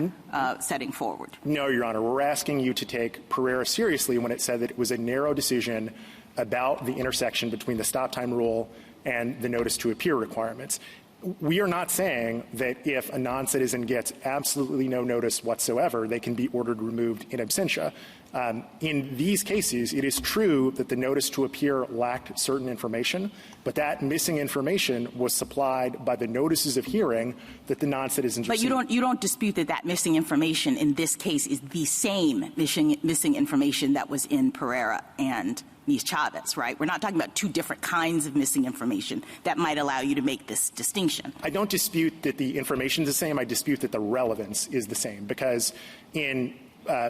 setting forward. No, Your Honor. We're asking you to take Pereira seriously when it said that it was a narrow decision about the intersection between the stop time rule and the notice to appear requirements. We are not saying that if a non-citizen gets absolutely no notice whatsoever, they can be ordered removed in absentia. In these cases, it is true that the notice to appear lacked certain information, but that missing information was supplied by the notices of hearing that the non-citizens received. But you don't dispute that missing information in this case is the same missing information that was in Pereira and Campos-Chaves, right? We're not talking about two different kinds of missing information that might allow you to make this distinction. I don't dispute that the information is the same. I dispute that the relevance is the same, because in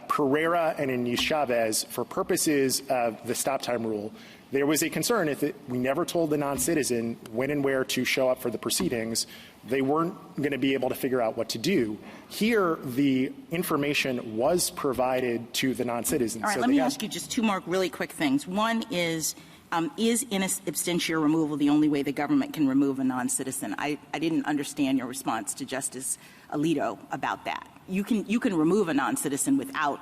Pereira and in Campos-Chaves, for purposes of the stop time rule, there was a concern if we never told the non-citizen when and where to show up for the proceedings, they weren't going to be able to figure out what to do. Here, the information was provided to the non-citizens. All right, let me ask you just two more really quick things. One is in absentia removal the only way the government can remove a non-citizen? I didn't understand your response to Justice Alito about that. You can remove a non-citizen without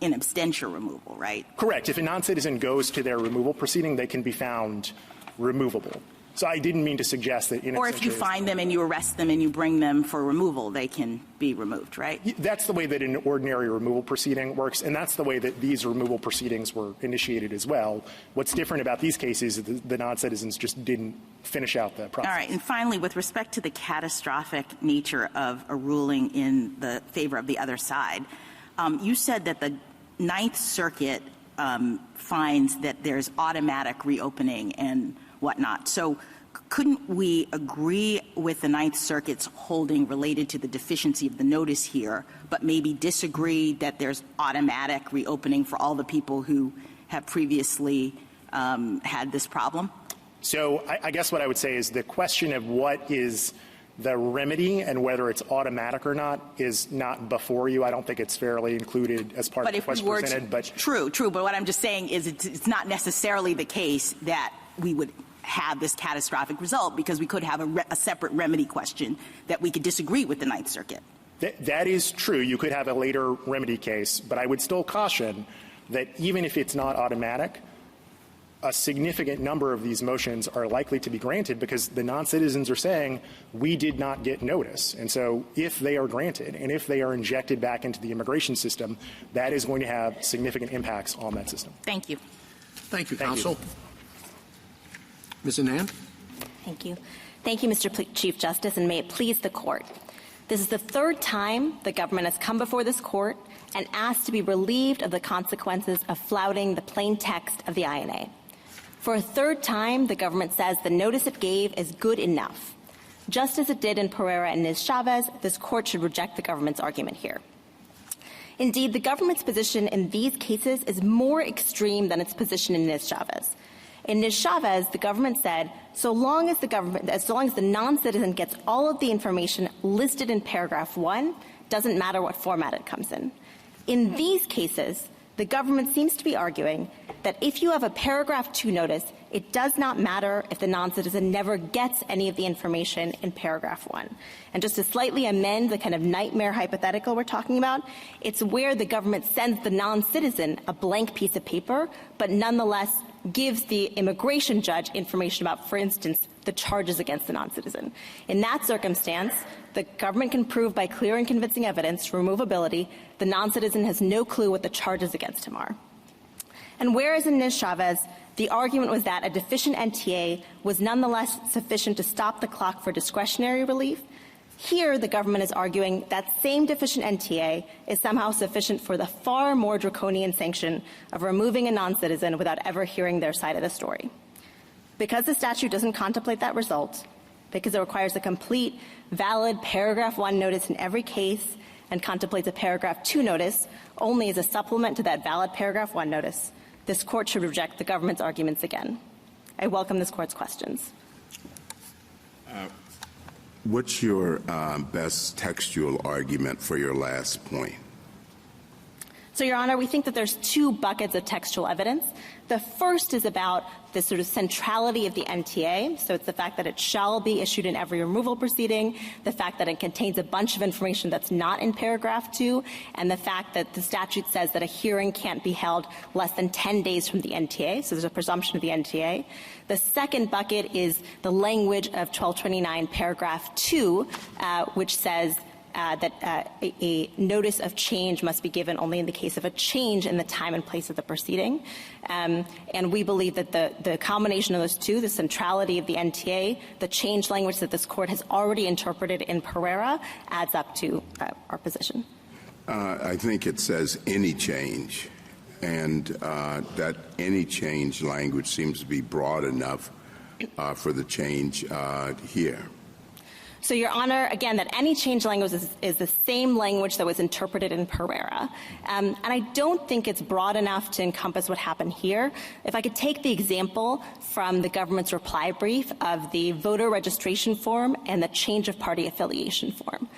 in absentia removal, right? Correct. If a non-citizen goes to their removal proceeding, they can be found removable. So I didn't mean to suggest that in absentia. Or if you find them and you arrest them and you bring them for removal, they can be removed, right? That's the way that an ordinary removal proceeding works, and that's the way that these removal proceedings were initiated as well. What's different about these cases is the non-citizens just didn't finish out the process. All right. And finally, with respect to the catastrophic nature of a ruling in the favor of the other side, you said that the Ninth Circuit finds that there's automatic reopening and whatnot. So couldn't we agree with the Ninth Circuit's holding related to the deficiency of the notice here, but maybe disagree that there's automatic reopening for all the people who have previously had this problem? So I guess what I would say is the question of what is the remedy and whether it's automatic or not is not before you. I don't think it's fairly included as part of the question presented. True. But what I'm just saying is it's not necessarily the case that we would have this catastrophic result, because we could have a separate remedy question that we could disagree with the Ninth Circuit. That is true. You could have a later remedy case, but I would still caution that even if it's not automatic, a significant number of these motions are likely to be granted because the non-citizens are saying we did not get notice. And so if they are granted and if they are injected back into the immigration system, that is going to have significant impacts on that system. Thank you. Thank you, counsel. Ms. Anand. Thank you. Thank you, Mr. Chief Justice, and may it please the Court. This is the third time the government has come before this Court and asked to be relieved of the consequences of flouting the plain text of the INA. For a third time, the government says the notice it gave is good enough. Just as it did in Pereira and Campos-Chaves, this Court should reject the government's argument here. Indeed, the government's position in these cases is more extreme than its position in Campos-Chaves. In Campos-Chaves, the government said, so long as the non-citizen gets all of the information listed in paragraph 1, doesn't matter what format it comes in. In these cases, the government seems to be arguing that if you have a paragraph 2 notice, it does not matter if the non-citizen never gets any of the information in paragraph 1. And just to slightly amend the kind of nightmare hypothetical we're talking about, it's where the government sends the non-citizen a blank piece of paper, but nonetheless gives the immigration judge information about, for instance, the charges against the non-citizen. In that circumstance, the government can prove by clear and convincing evidence removability. The non-citizen has no clue what the charges against him are. And whereas in Campos-Chaves, the argument was that a deficient NTA was nonetheless sufficient to stop the clock for discretionary relief, Here, the government is arguing that same deficient NTA is somehow sufficient for the far more draconian sanction of removing a non-citizen without ever hearing their side of the story. Because the statute doesn't contemplate that result, because it requires a complete, valid paragraph 1 notice in every case and contemplates a paragraph 2 notice only as a supplement to that valid paragraph 1 notice, this court should reject the government's arguments again. I welcome this court's questions. What's your best textual argument for your last point? So, Your Honor, we think that there's 2 buckets of textual evidence. The first is about the sort of centrality of the NTA. So it's the fact that it shall be issued in every removal proceeding, the fact that it contains a bunch of information that's not in paragraph 2, and the fact that the statute says that a hearing can't be held less than 10 days from the NTA. So there's a presumption of the NTA. The second bucket is the language of 1229 paragraph 2, which says that a notice of change must be given only in the case of a change in the time and place of the proceeding. And we believe that the combination of those 2, the centrality of the NTA, the change language that this court has already interpreted in Pereira, adds up to our position. I think it says any change, and that any change language seems to be broad enough for the change here. So, Your Honor, again, that any change language is the same language that was interpreted in Pereira. And I don't think it's broad enough to encompass what happened here. If I could take the example from the government's reply brief of the voter registration form and the change of party affiliation form.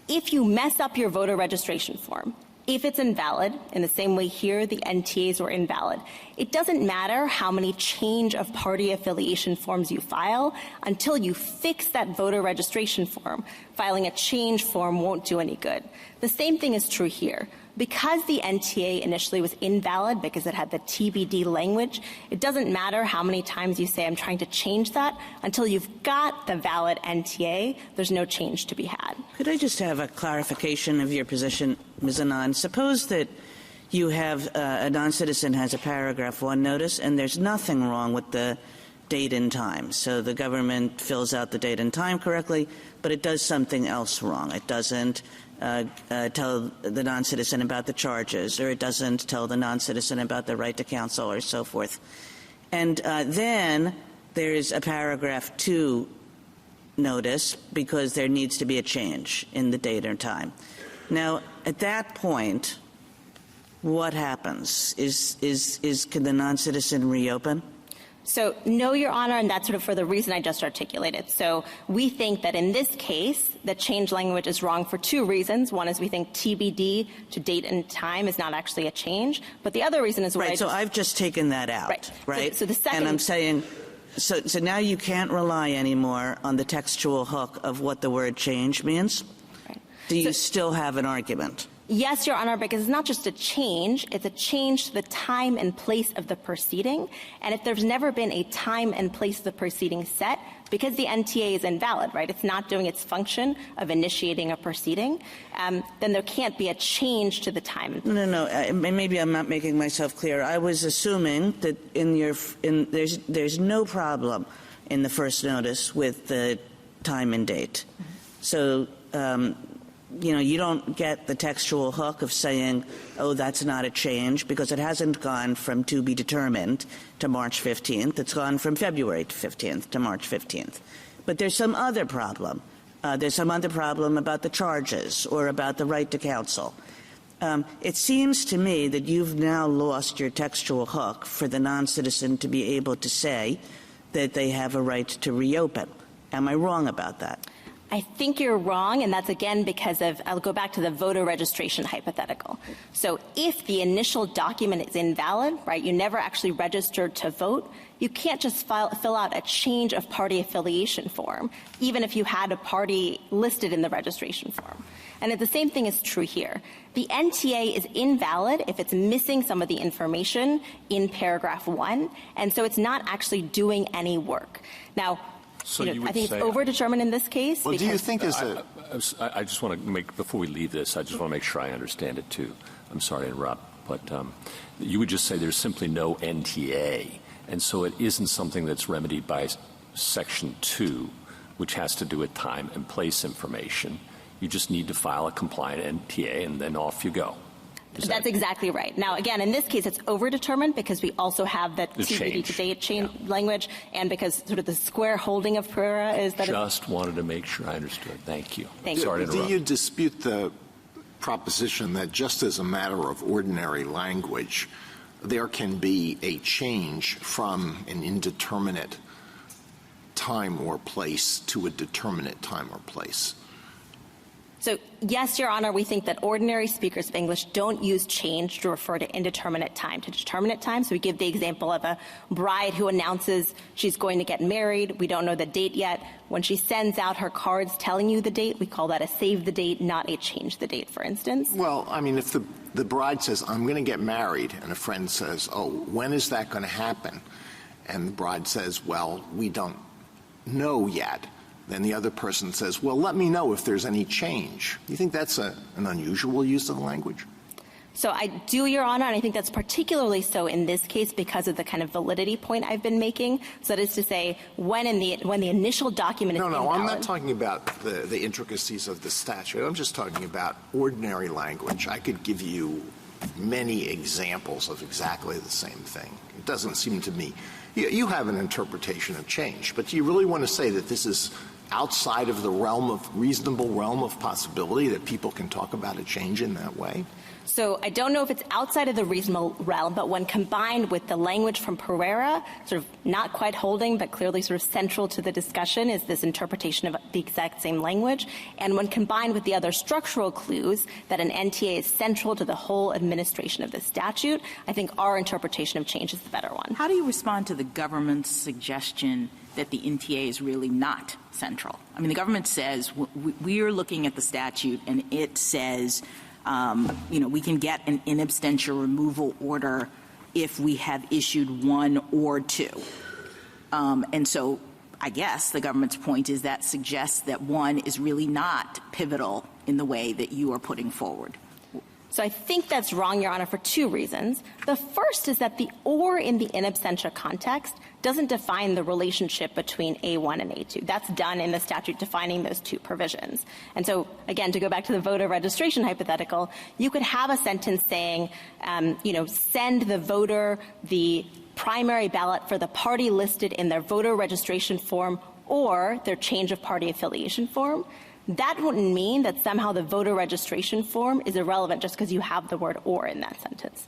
If you mess up your voter registration form, if it's invalid, in the same way here the NTAs were invalid, it doesn't matter how many change of party affiliation forms you file until you fix that voter registration form. Filing a change form won't do any good. The same thing is true here. Because the NTA initially was invalid because it had the TBD language, it doesn't matter how many times you say I'm trying to change that. Until you've got the valid NTA, there's no change to be had. Could I just have a clarification of your position, Ms. Anand? Suppose that you have a non-citizen has a paragraph 1 notice and there's nothing wrong with the date and time. So the government fills out the date and time correctly, but it does something else wrong. It doesn't tell the non-citizen about the charges, or it doesn't tell the non-citizen about the right to counsel, or so forth. And then there's a paragraph 2 notice because there needs to be a change in the date or time. Now, at that point, what happens? Can the non-citizen reopen? So, no, Your Honor, and that's sort of for the reason I just articulated. So we think that in this case, the change language is wrong for 2 reasons. One is we think TBD to date and time is not actually a change. But the other reason is right. So I've just taken that out, right? So the second, and I'm saying, so now you can't rely anymore on the textual hook of what the word change means. Right. Do you still have an argument? Yes, Your Honor, because it's not just a change, it's a change to the time and place of the proceeding. And if there's never been a time and place of the proceeding set, because the NTA is invalid, right, it's not doing its function of initiating a proceeding, then there can't be a change to the time. No. Maybe I'm not making myself clear. I was assuming that there's no problem in the first notice with the time and date. Mm-hmm. So, you don't get the textual hook of saying, oh, that's not a change, because it hasn't gone from to be determined to March 15th. It's gone from February 15th to March 15th. But there's some other problem. There's some other problem about the charges or about the right to counsel. It seems to me that you've now lost your textual hook for the non-citizen to be able to say that they have a right to reopen. Am I wrong about that? I think you're wrong, and that's again because of, I'll go back to the voter registration hypothetical. So if the initial document is invalid, right, you never actually registered to vote, you can't just fill out a change of party affiliation form, even if you had a party listed in the registration form. And the same thing is true here. The NTA is invalid if it's missing some of the information in paragraph 1, and so it's not actually doing any work. Now, so I think it's overdetermined in this case. Well, do you think I just want to make, before we leave this, I just want to make sure I understand it too. I'm sorry to interrupt, but you would just say there's simply no NTA, and so it isn't something that's remedied by Section 2 which has to do with time and place information. You just need to file a compliant NTA, and then off you go. That's exactly right. Now, again, in this case, it's overdetermined because we also have that TBD to date change language, and because sort of the square holding of Pereira is that just wanted to make sure I understood. Thank you. Sorry to interrupt. Do you dispute the proposition that just as a matter of ordinary language, there can be a change from an indeterminate time or place to a determinate time or place? So, yes, Your Honor, we think that ordinary speakers of English don't use change to refer to indeterminate time to determinate time. So we give the example of a bride who announces she's going to get married. We don't know the date yet. When she sends out her cards telling you the date, we call that a save the date, not a change the date, for instance. Well, I mean, if the bride says, I'm going to get married, and a friend says, oh, when is that going to happen? And the bride says, well, we don't know yet. Then the other person says, well, let me know if there's any change. Do you think that's an unusual use of the language? So I do, Your Honor, and I think that's particularly so in this case because of the kind of validity point I've been making. So that is to say, when the initial document is invalid. I'm not talking about the intricacies of the statute. I'm just talking about ordinary language. I could give you many examples of exactly the same thing. It doesn't seem to me. You have an interpretation of change, but do you really want to say that this is outside of the reasonable realm of possibility that people can talk about a change in that way? So I don't know if it's outside of the reasonable realm, but when combined with the language from Pereira, sort of not quite holding, but clearly sort of central to the discussion is this interpretation of the exact same language. And when combined with the other structural clues that an NTA is central to the whole administration of the statute, I think our interpretation of change is the better one. How do you respond to the government's suggestion that the NTA is really not central? I mean, the government says we are looking at the statute and it says we can get an in absentia removal order if we have issued one or two. And so I guess the government's point is that suggests that one is really not pivotal in the way that you are putting forward. So I think that's wrong, Your Honor, for two reasons. The first is that the or in the in absentia context doesn't define the relationship between A1 and A2. That's done in the statute defining those two provisions. And so, again, to go back to the voter registration hypothetical, you could have a sentence saying, send the voter the primary ballot for the party listed in their voter registration form or their change of party affiliation form. That wouldn't mean that somehow the voter registration form is irrelevant just because you have the word or in that sentence.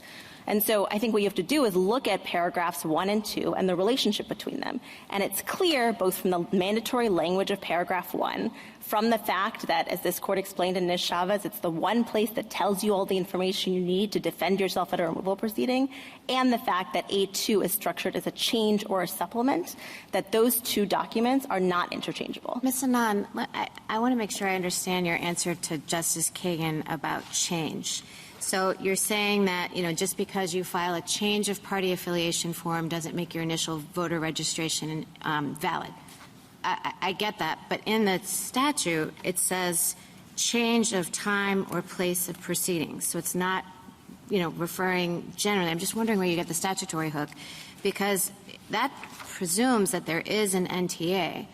And so I think what you have to do is look at paragraphs 1 and 2 and the relationship between them. And it's clear, both from the mandatory language of paragraph 1, from the fact that, as this court explained in Campos-Chaves, it's the one place that tells you all the information you need to defend yourself at a removal proceeding, and the fact that A2 is structured as a change or a supplement, that those two documents are not interchangeable. Ms. Anand, I want to make sure I understand your answer to Justice Kagan about change. So you're saying that, just because you file a change of party affiliation form doesn't make your initial voter registration valid. I get that. But in the statute, it says change of time or place of proceedings. So it's not, referring generally. I'm just wondering where you get the statutory hook, because that presumes that there is an NTA.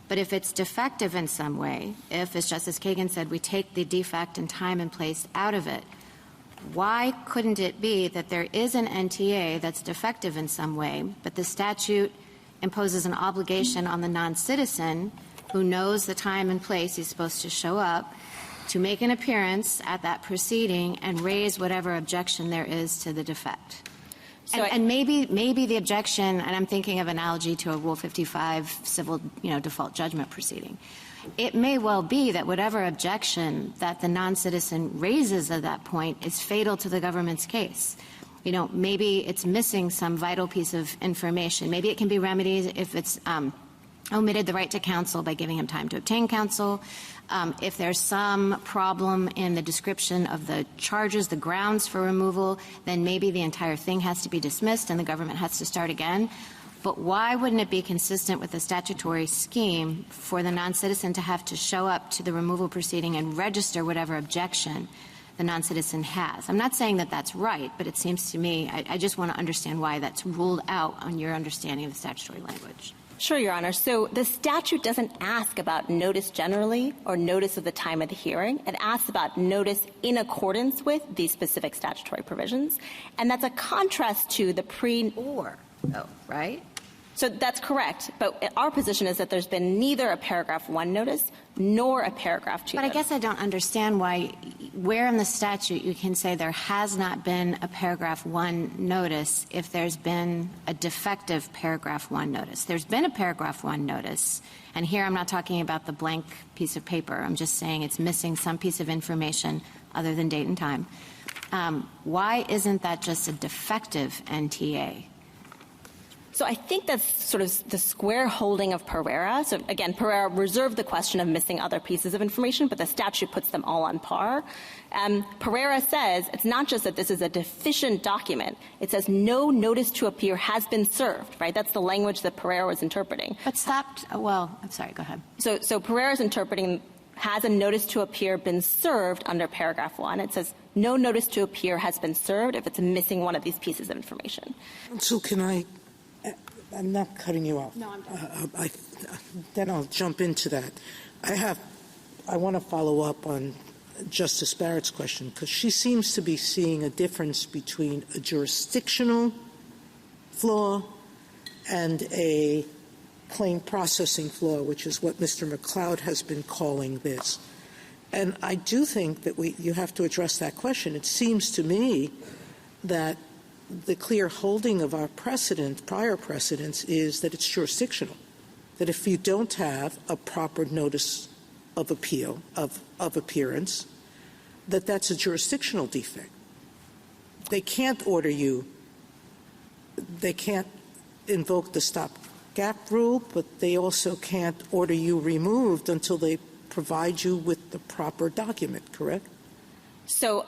But if it's defective in some way, if, as Justice Kagan said, we take the defect in time and place out of it, why couldn't it be that there is an NTA that's defective in some way, but the statute imposes an obligation on the non-citizen who knows the time and place he's supposed to show up to make an appearance at that proceeding and raise whatever objection there is to the defect? So and maybe the objection, and I'm thinking of an analogy to a Rule 55 civil, default judgment proceeding. It may well be that whatever objection that the non-citizen raises at that point is fatal to the government's case. Maybe it's missing some vital piece of information. Maybe it can be remedied if it's omitted the right to counsel by giving him time to obtain counsel. If there's some problem in the description of the charges, the grounds for removal, then maybe the entire thing has to be dismissed and the government has to start again. But why wouldn't it be consistent with the statutory scheme for the non-citizen to have to show up to the removal proceeding and register whatever objection the non-citizen has? I'm not saying that that's right, but it seems to me, I just want to understand why that's ruled out on your understanding of the statutory language. Sure, Your Honor. So the statute doesn't ask about notice generally or notice of the time of the hearing. It asks about notice in accordance with these specific statutory provisions. And that's a contrast to the right? So that's correct. But our position is that there's been neither a paragraph 1 notice nor a paragraph 2 But notice. I guess I don't understand where in the statute you can say there has not been a paragraph 1 notice if there's been a defective paragraph 1 notice. There's been a paragraph 1 notice, and here I'm not talking about the blank piece of paper. I'm just saying it's missing some piece of information other than date and time. Why isn't that just a defective NTA? So I think that's sort of the square holding of Pereira. So again, Pereira reserved the question of missing other pieces of information, but the statute puts them all on par. Pereira says it's not just that this is a deficient document. It says no notice to appear has been served, right? That's the language that Pereira was interpreting. But I'm sorry, go ahead. So Pereira's interpreting has a notice to appear been served under paragraph 1. It says no notice to appear has been served if it's missing one of these pieces of information. So I'm not cutting you off. No, I'm done. Then I'll jump into that. I want to follow up on Justice Barrett's question, because she seems to be seeing a difference between a jurisdictional flaw and a claim processing flaw, which is what Mr. McLeod has been calling this. And I do think that you have to address that question. It seems to me that the clear holding of our prior precedents is that it's jurisdictional, that if you don't have a proper notice of appeal, of appearance, that's a jurisdictional defect. They can't invoke the stopgap rule, but they also can't order you removed until they provide you with the proper document, correct? So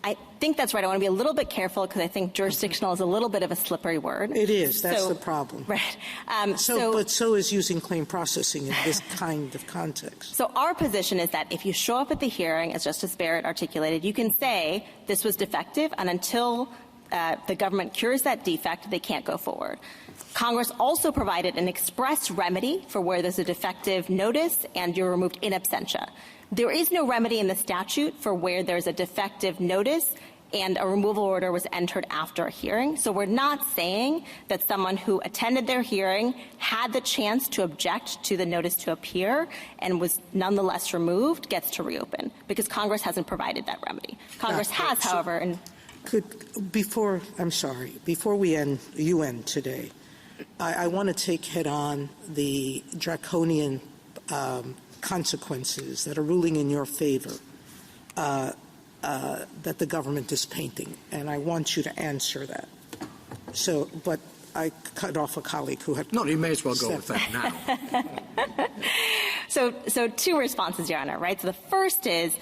I think that's right. I want to be a little bit careful because I think jurisdictional is a little bit of a slippery word. It is. That's the problem. Right. But so is using claim processing in this kind of context. So our position is that if you show up at the hearing, as Justice Barrett articulated, you can say this was defective, and until the government cures that defect, they can't go forward. Congress also provided an express remedy for where there's a defective notice and you're removed in absentia. There is no remedy in the statute for where there's a defective notice and a removal order was entered after a hearing. So we're not saying that someone who attended their hearing had the chance to object to the notice to appear and was nonetheless removed gets to reopen, because Congress hasn't provided that remedy. Congress has, however, and before we end today, I want to take head on the draconian consequences that are ruling in your favor that the government is painting, and I want you to answer that. But I cut off a colleague who had... No, you may as well go with that now. So 2 responses, Your Honor, right? So the first is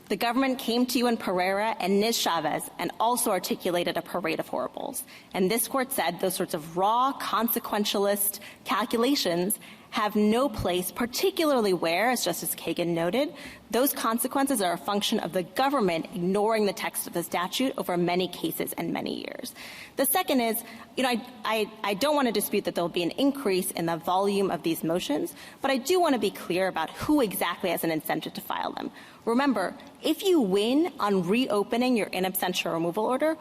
the government came to you in Pereira and Campos-Chaves and also articulated a parade of horribles. And this court said those sorts of raw, consequentialist calculations have no place, particularly where, as Justice Kagan noted, those consequences are a function of the government ignoring the text of the statute over many cases and many years. The second is, I don't want to dispute that there will be an increase in the volume of these motions, but I do want to be clear about who exactly has an incentive to file them. Remember, if you win on reopening your in absentia removal order,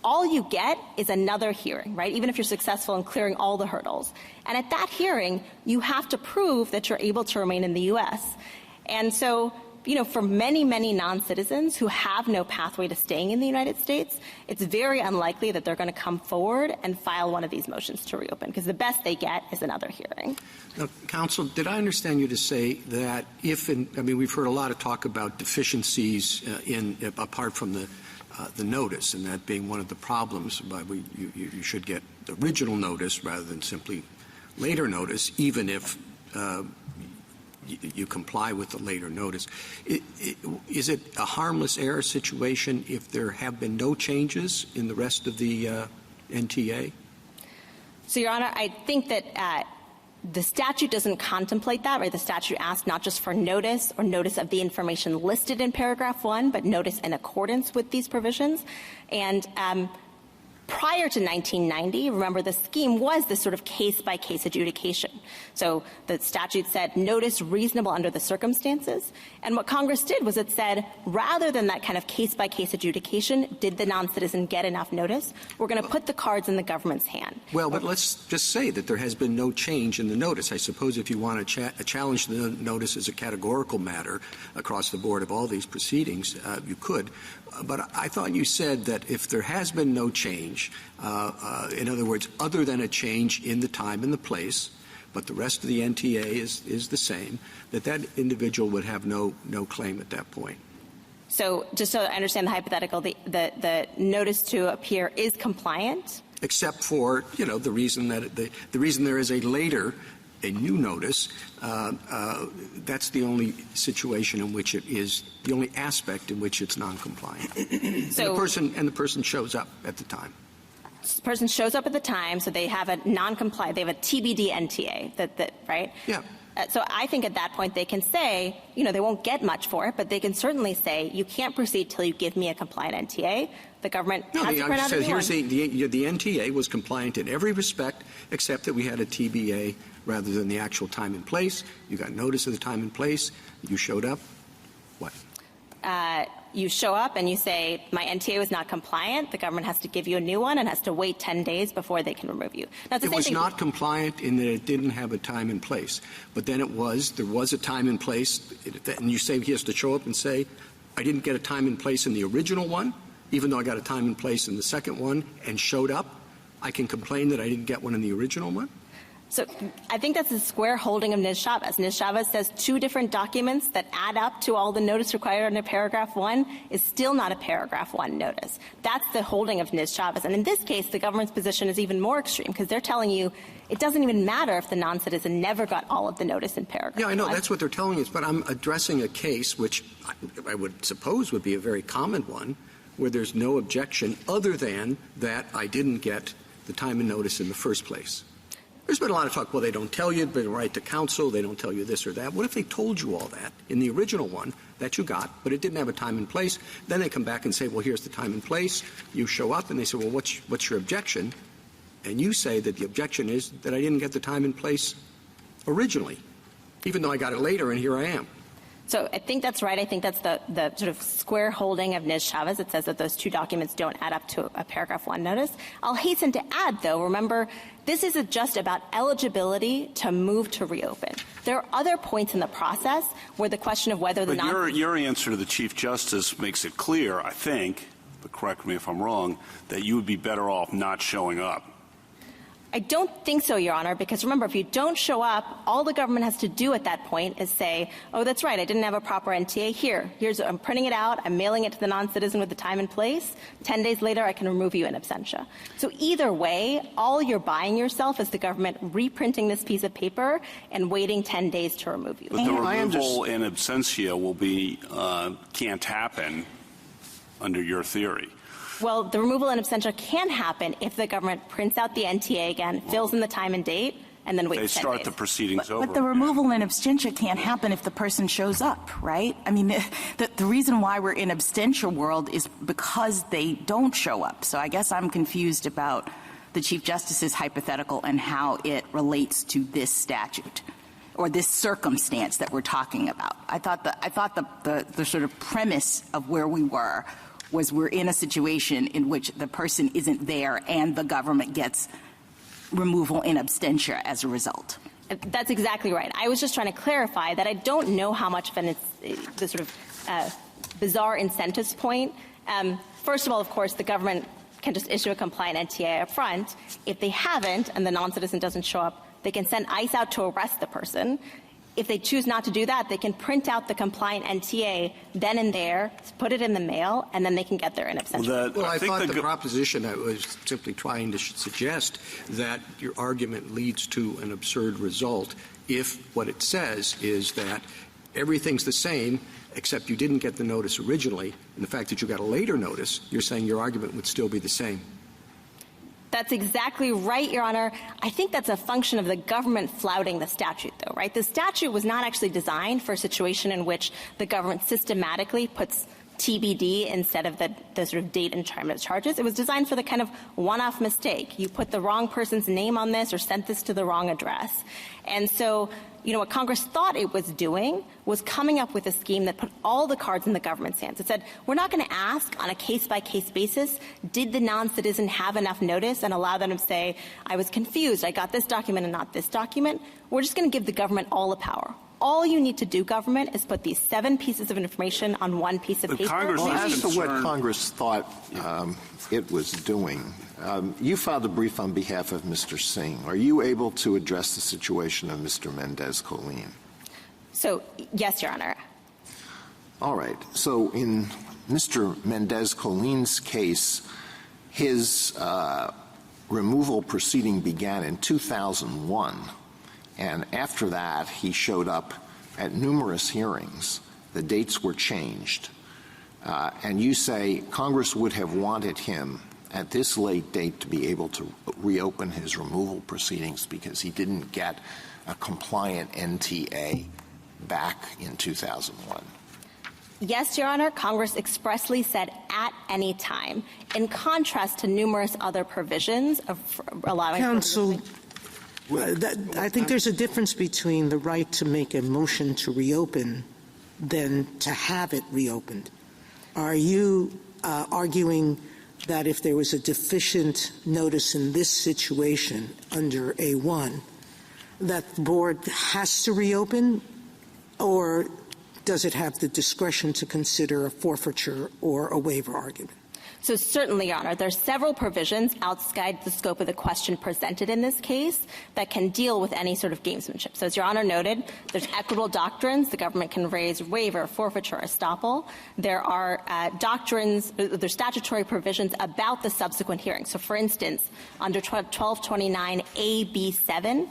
all you get is another hearing, right? Even if you're successful in clearing all the hurdles. And at that hearing, you have to prove that you're able to remain in the U.S. And so, for many, many non-citizens who have no pathway to staying in the United States, it's very unlikely that they're going to come forward and file one of these motions to reopen, because the best they get is another hearing. Now, counsel, did I understand you to say that we've heard a lot of talk about deficiencies apart from the notice, and that being one of the problems, but you should get the original notice rather than simply later notice, even if you comply with the later notice. Is it a harmless error situation if there have been no changes in the rest of the NTA? So, Your Honor, I think that the statute doesn't contemplate that, right? The statute asks not just for notice or notice of the information listed in paragraph 1, but notice in accordance with these provisions. And Prior to 1990, remember, the scheme was this sort of case-by-case adjudication. So the statute said notice reasonable under the circumstances. And what Congress did was it said, rather than that kind of case-by-case adjudication, did the non-citizen get enough notice? We're going to put the cards in the government's hand. Well, but let's just say that there has been no change in the notice. I suppose if you want to challenge the notice as a categorical matter across the board of all these proceedings, you could. But I thought you said that if there has been no change, in other words, other than a change in the time and the place, but the rest of the NTA is the same, that individual would have no claim at that point. So just so I understand the hypothetical, the notice to appear is compliant? Except for, the reason that the reason there is a new notice, that's the only situation in which it is, the only aspect in which it's non-compliant. So the person shows up at the time. The person shows up at the time, so they have a non-compliant, they have a TBD NTA, right? Yeah. So I think at that point they can say, they won't get much for it, but they can certainly say, you can't proceed till you give me a compliant NTA. The government has to print out a new one. The NTA was compliant in every respect except that we had a TBA rather than the actual time and place. You got notice of the time and place. You showed up. What? You show up and you say, my NTA was not compliant. The government has to give you a new one and has to wait 10 days before they can remove you. Now, it was not compliant in that it didn't have a time and place. But then there was a time and place, and you say he has to show up and say, I didn't get a time and place in the original one, even though I got a time and place in the second one and showed up. I can complain that I didn't get one in the original one? So I think that's a square holding of Nis-Chavez. Nis-Chavez says two different documents that add up to all the notice required under paragraph 1 is still not a paragraph 1 notice. That's the holding of Nis-Chavez. And in this case, the government's position is even more extreme because they're telling you it doesn't even matter if the non-citizen never got all of the notice in paragraph 1. Yeah, I know. That's what they're telling us. But I'm addressing a case which I would suppose would be a very common one where there's no objection other than that I didn't get the time and notice in the first place. There's been a lot of talk, well, they don't tell you, but the right to counsel, they don't tell you this or that. What if they told you all that in the original one that you got, but it didn't have a time and place? Then they come back and say, well, here's the time and place. You show up and they say, well, what's your objection? And you say that the objection is that I didn't get the time and place originally, even though I got it later and here I am. So I think that's right. I think that's the sort of square holding of Nis-Chavez. It says that those two documents don't add up to a paragraph 1 notice. I'll hasten to add, though, remember, this isn't just about eligibility to move to reopen. There are other points in the process where the question of whether the your answer to the Chief Justice makes it clear, I think, but correct me if I'm wrong, that you would be better off not showing up. I don't think so, Your Honor, because remember, if you don't show up, all the government has to do at that point is say, oh, that's right, I didn't have a proper NTA. I'm printing it out, I'm mailing it to the non-citizen with the time and place. 10 days later, I can remove you in absentia. So either way, all you're buying yourself is the government reprinting this piece of paper and waiting 10 days to remove you. But the removal in absentia will can't happen under your theory. Well, the removal in absentia can happen if the government prints out the NTA again, fills in the time and date, and then waits 10 days. They start the proceedings over. But the removal in absentia can't happen if the person shows up, right? I mean, the reason why we're in absentia world is because they don't show up. So I guess I'm confused about the Chief Justice's hypothetical and how it relates to this statute or this circumstance that we're talking about. I thought the sort of premise of where we were was we're in a situation in which the person isn't there and the government gets removal in absentia as a result. That's exactly right. I was just trying to clarify that I don't know how much of the sort of bizarre incentives point. First of all, of course, the government can just issue a compliant NTA up front. If they haven't and the non-citizen doesn't show up, they can send ICE out to arrest the person. If they choose not to do that, they can print out the compliant NTA then and there, put it in the mail, and then they can get there in absentia. Well, I thought the proposition I was simply trying to suggest that your argument leads to an absurd result if what it says is that everything's the same except you didn't get the notice originally, and the fact that you got a later notice, you're saying your argument would still be the same. That's exactly right, Your Honor. I think that's a function of the government flouting the statute, though, right? The statute was not actually designed for a situation in which the government systematically puts TBD instead of the sort of date and time of charges. It was designed for the kind of one-off mistake. You put the wrong person's name on this or sent this to the wrong address. And so, what Congress thought it was doing was coming up with a scheme that put all the cards in the government's hands. It said, we're not going to ask on a case-by-case basis, did the non-citizen have enough notice, and allow them to say, I was confused, I got this document and not this document. We're just going to give the government all the power. All you need to do, government, is put these 7 pieces of information on one piece of paper. Congress as to what Congress thought it was doing, you filed a brief on behalf of Mr. Singh. Are you able to address the situation of Mr. Mendez-Colin? So, yes, Your Honor. All right. So in Mr. Mendez-Colin's case, his removal proceeding began in 2001. And after that, he showed up at numerous hearings. The dates were changed. And you say Congress would have wanted him at this late date to be able to reopen his removal proceedings because he didn't get a compliant NTA back in 2001. Yes, Your Honor. Congress expressly said at any time, in contrast to numerous other provisions of allowing... Counsel, I think there's a difference between the right to make a motion to reopen than to have it reopened. Are you arguing that if there was a deficient notice in this situation under A1, that the board has to reopen, or does it have the discretion to consider a forfeiture or a waiver argument? So certainly, Your Honor, there are several provisions outside the scope of the question presented in this case that can deal with any sort of gamesmanship. So as Your Honor noted, there's equitable doctrines. The government can raise waiver, forfeiture, estoppel. There are doctrines, there's statutory provisions about the subsequent hearing. So for instance, under 1229 AB7,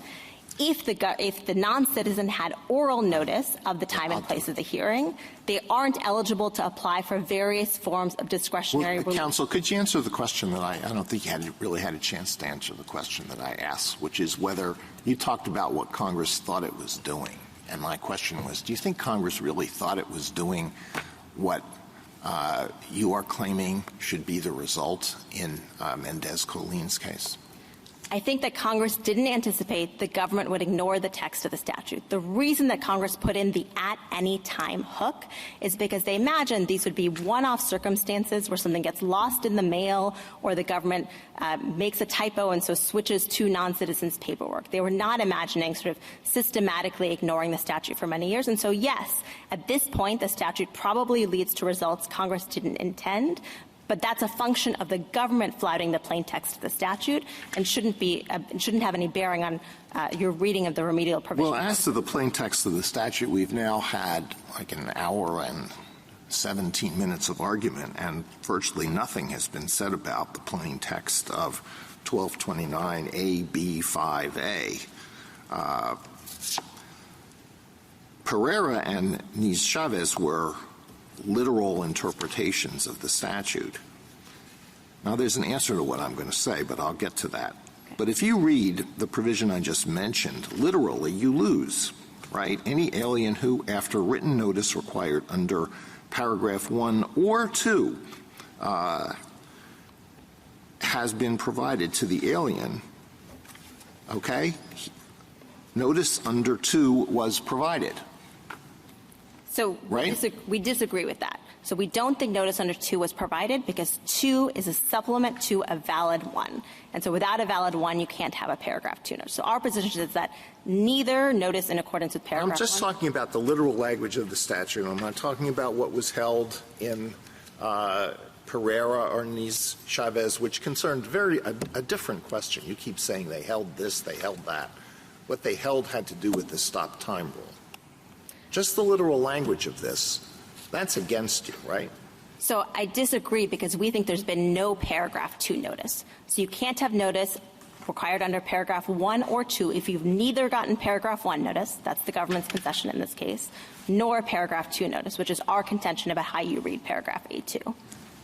if the non-citizen had oral notice of the time and place of the hearing, they aren't eligible to apply for various forms of discretionary relief. Counsel, could you answer the question that I don't think you really had a chance to answer the question that I asked, which is whether you talked about what Congress thought it was doing. And my question was, do you think Congress really thought it was doing what you are claiming should be the result in Mendez-Colin's case? I think that Congress didn't anticipate the government would ignore the text of the statute. The reason that Congress put in the at any time hook is because they imagined these would be one-off circumstances where something gets lost in the mail or the government makes a typo and so switches to non-citizens' paperwork. They were not imagining sort of systematically ignoring the statute for many years. And so, yes, at this point, the statute probably leads to results Congress didn't intend, but that's a function of the government flouting the plain text of the statute and shouldn't have any bearing on your reading of the remedial provision. Well, as to the plain text of the statute, we've now had like an hour and 17 minutes of argument, and virtually nothing has been said about the plain text of 1229 AB5A. Pereira and Campos-Chaves were literal interpretations of the statute. Now, there's an answer to what I'm going to say, but I'll get to that. But if you read the provision I just mentioned, literally, you lose, right? Any alien who, after written notice required under paragraph 1 or 2, has been provided to the alien, okay? Notice under 2 was provided. So we disagree with that. So we don't think notice under 2 was provided because 2 is a supplement to a valid 1. And so without a valid 1, you can't have a paragraph 2 notice. So our position is that neither notice in accordance with paragraph 1. I'm just talking about the literal language of the statute. I'm not talking about what was held in Pereira or Campos-Chaves, which concerned a different question. You keep saying they held this, they held that. What they held had to do with the stop time rule. Just the literal language of this, that's against you, right? So I disagree because we think there's been no paragraph 2 notice. So you can't have notice required under paragraph 1 or 2 if you've neither gotten paragraph 1 notice, that's the government's concession in this case, nor paragraph 2 notice, which is our contention about how you read paragraph A2.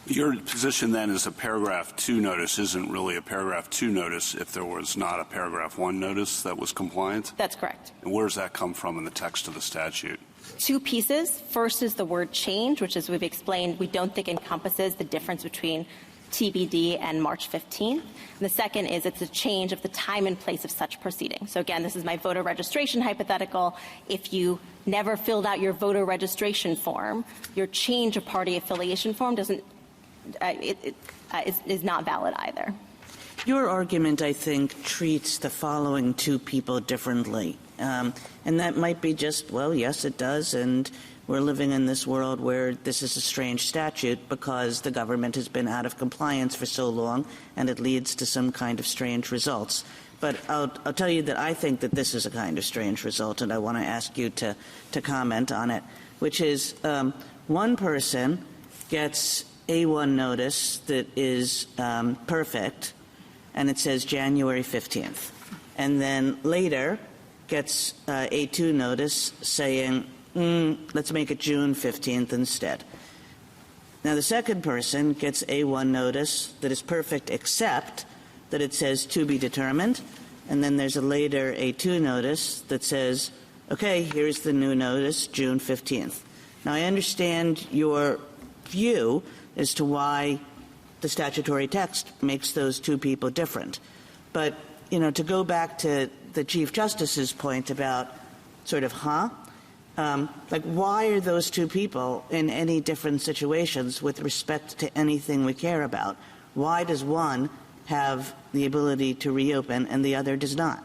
Your position then is a paragraph 2 notice isn't really a paragraph 2 notice if there was not a paragraph 1 notice that was compliant? That's correct. And where does that come from in the text of the statute? two pieces. First is the word change, which, as we've explained, we don't think encompasses the difference between TBD and March 15th. And the second is it's a change of the time and place of such proceeding. So again, this is my voter registration hypothetical. If you never filled out your voter registration form, your change of party affiliation form doesn't is not valid either. Your argument, I think, treats the following two people differently. And that might be just, well, yes, it does, and we're living in this world where this is a strange statute because the government has been out of compliance for so long, and it leads to some kind of strange results. But I'll tell you that I think that this is a kind of strange result, and I want to ask you to comment on it, which is one person gets A1 notice that is perfect, and it says January 15th. And then later gets A2 notice saying, let's make it June 15th instead. Now, the second person gets A1 notice that is perfect except that it says to be determined, and then there's a later A2 notice that says, okay, here's the new notice, June 15th. Now, I understand your view as to why the statutory text makes those two people different. But, to go back to the Chief Justice's point about sort of, why are those two people in any different situations with respect to anything we care about? Why does one have the ability to reopen and the other does not?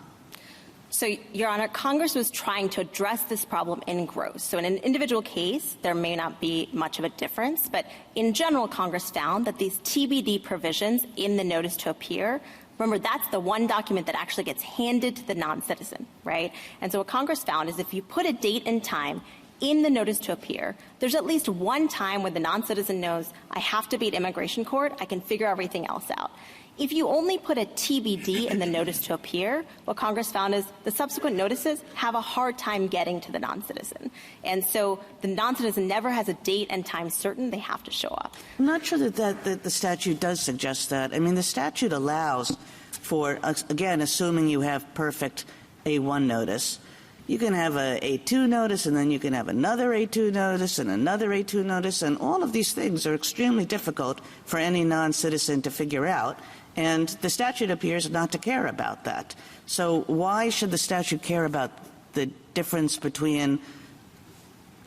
So, Your Honor, Congress was trying to address this problem in gross. So in an individual case, there may not be much of a difference, but in general, Congress found that these TBD provisions in the notice to appear, remember, that's the one document that actually gets handed to the non-citizen, right? And so what Congress found is if you put a date and time in the notice to appear, there's at least one time when the non-citizen knows, I have to be at immigration court, I can figure everything else out. If you only put a TBD in the notice to appear, what Congress found is the subsequent notices have a hard time getting to the non-citizen. And so the non-citizen never has a date and time certain. They have to show up. I'm not sure that the statute does suggest that. I mean, the statute allows for, again, assuming you have perfect A1 notice, you can have a A2 notice, and then you can have another A2 notice and another A2 notice, and all of these things are extremely difficult for any non-citizen to figure out. And the statute appears not to care about that. So why should the statute care about the difference between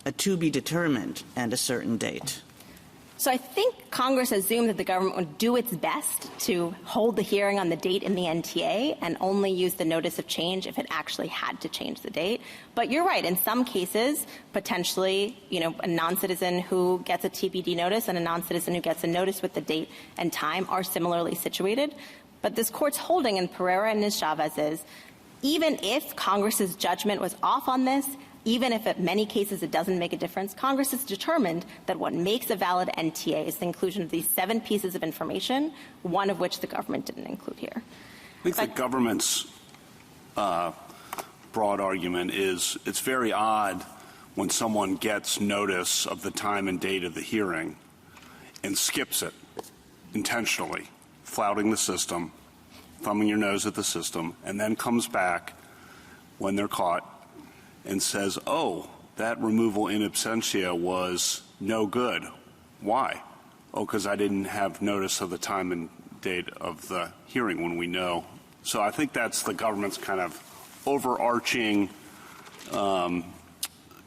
a to be determined and a certain date? So I think Congress assumed that the government would do its best to hold the hearing on the date in the NTA and only use the notice of change if it actually had to change the date. But you're right. In some cases, potentially, a non-citizen who gets a TBD notice and a non-citizen who gets a notice with the date and time are similarly situated. But this Court's holding in Pereira and Campos-Chaves is even if Congress's judgment was off on this, even if in many cases it doesn't make a difference, Congress has determined that what makes a valid NTA is the inclusion of these 7 pieces of information, one of which the government didn't include here. I think the government's broad argument is it's very odd when someone gets notice of the time and date of the hearing and skips it intentionally, flouting the system, thumbing your nose at the system, and then comes back when they're caught and says, oh, that removal in absentia was no good. Why? Oh, because I didn't have notice of the time and date of the hearing when we know. So I think that's the government's kind of overarching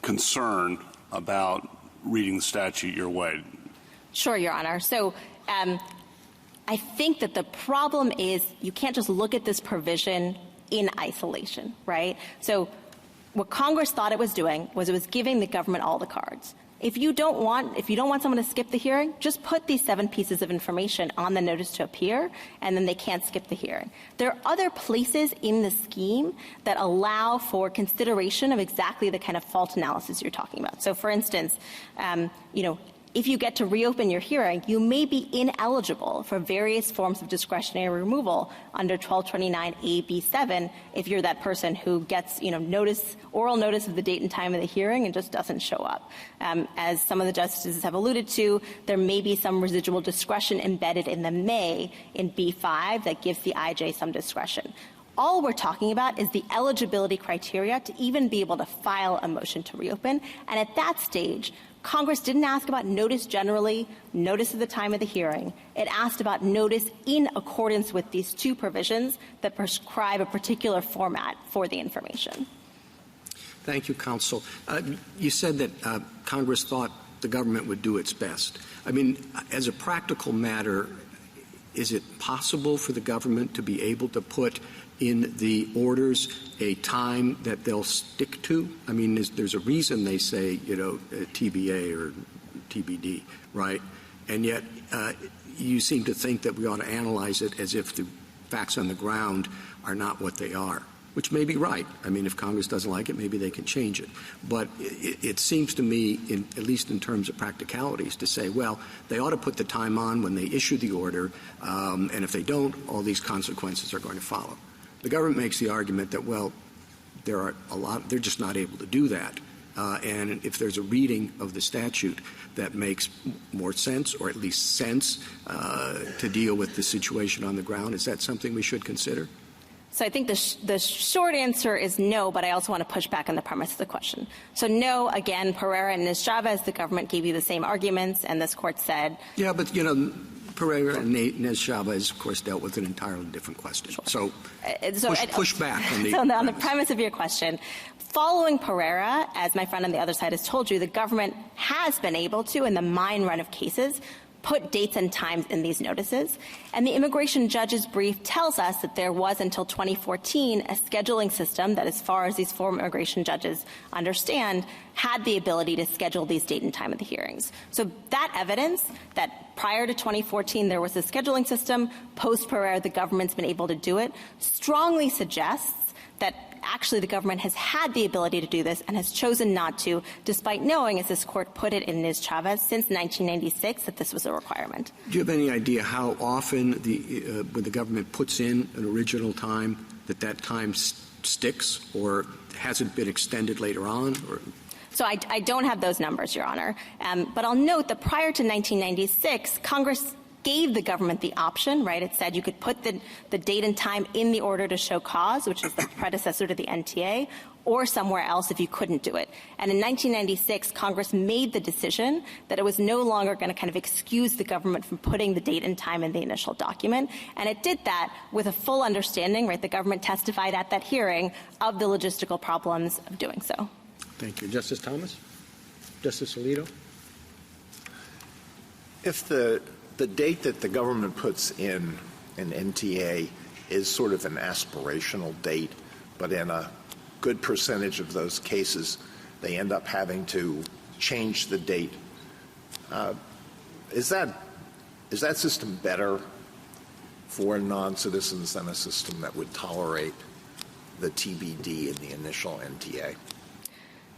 concern about reading the statute your way. Sure, Your Honor. So I think that the problem is you can't just look at this provision in isolation, right? So what Congress thought it was doing was it was giving the government all the cards. If you don't want someone to skip the hearing, just put these 7 pieces of information on the notice to appear, and then they can't skip the hearing. There are other places in the scheme that allow for consideration of exactly the kind of fault analysis you're talking about. So, for instance, if you get to reopen your hearing, you may be ineligible for various forms of discretionary removal under 1229A-B7 if you're that person who gets, oral notice of the date and time of the hearing and just doesn't show up. As some of the justices have alluded to, there may be some residual discretion embedded in the may in B5 that gives the IJ some discretion. All we're talking about is the eligibility criteria to even be able to file a motion to reopen. And at that stage, Congress didn't ask about notice generally, notice at the time of the hearing. It asked about notice in accordance with these two provisions that prescribe a particular format for the information. Thank you, counsel. You said that Congress thought the government would do its best. I mean, as a practical matter, is it possible for the government to be able to put in the orders a time that they'll stick to? I mean, there's a reason they say, TBA or TBD, right? And yet you seem to think that we ought to analyze it as if the facts on the ground are not what they are, which may be right. I mean, if Congress doesn't like it, maybe they can change it. But it seems to me, at least in terms of practicalities, to say, well, they ought to put the time on when they issue the order, and if they don't, all these consequences are going to follow. The government makes the argument that, well, they're just not able to do that. And if there's a reading of the statute that makes more sense, or at least sense, to deal with the situation on the ground, is that something we should consider? So I think the short answer is no, but I also want to push back on the premise of the question. So no, again, Pereira and Ms.Chavez, the government gave you the same arguments, and this court said. Yeah, but, Pereira and Ms.Chavez, of course, dealt with an entirely different question. Sure. So push back on the So on the premise of your question, following Pereira, as my friend on the other side has told you, the government has been able to, in the mine run of cases, put dates and times in these notices. And the immigration judge's brief tells us that there was, until 2014, a scheduling system that, as far as these former immigration judges understand, had the ability to schedule these date and time of the hearings. So that evidence that prior to 2014 there was a scheduling system, post-Pereira the government's been able to do it, strongly suggests that actually the government has had the ability to do this and has chosen not to, despite knowing, as this court put it in Ms.Chavez, since 1996 that this was a requirement. Do you have any idea how often when the government puts in an original time that time sticks, or hasn't been extended later on? Or? So I don't have those numbers, Your Honor. But I'll note that prior to 1996, Congress gave the government the option, right? It said you could put the date and time in the order to show cause, which is the predecessor to the NTA, or somewhere else if you couldn't do it. And in 1996, Congress made the decision that it was no longer going to kind of excuse the government from putting the date and time in the initial document. And it did that with a full understanding, right? The government testified at that hearing of the logistical problems of doing so. Thank you. Justice Thomas? Justice Alito? If the date that the government puts in an NTA is sort of an aspirational date, but in a good percentage of those cases, they end up having to change the date. Is that system better for non-citizens than a system that would tolerate the TBD in the initial NTA?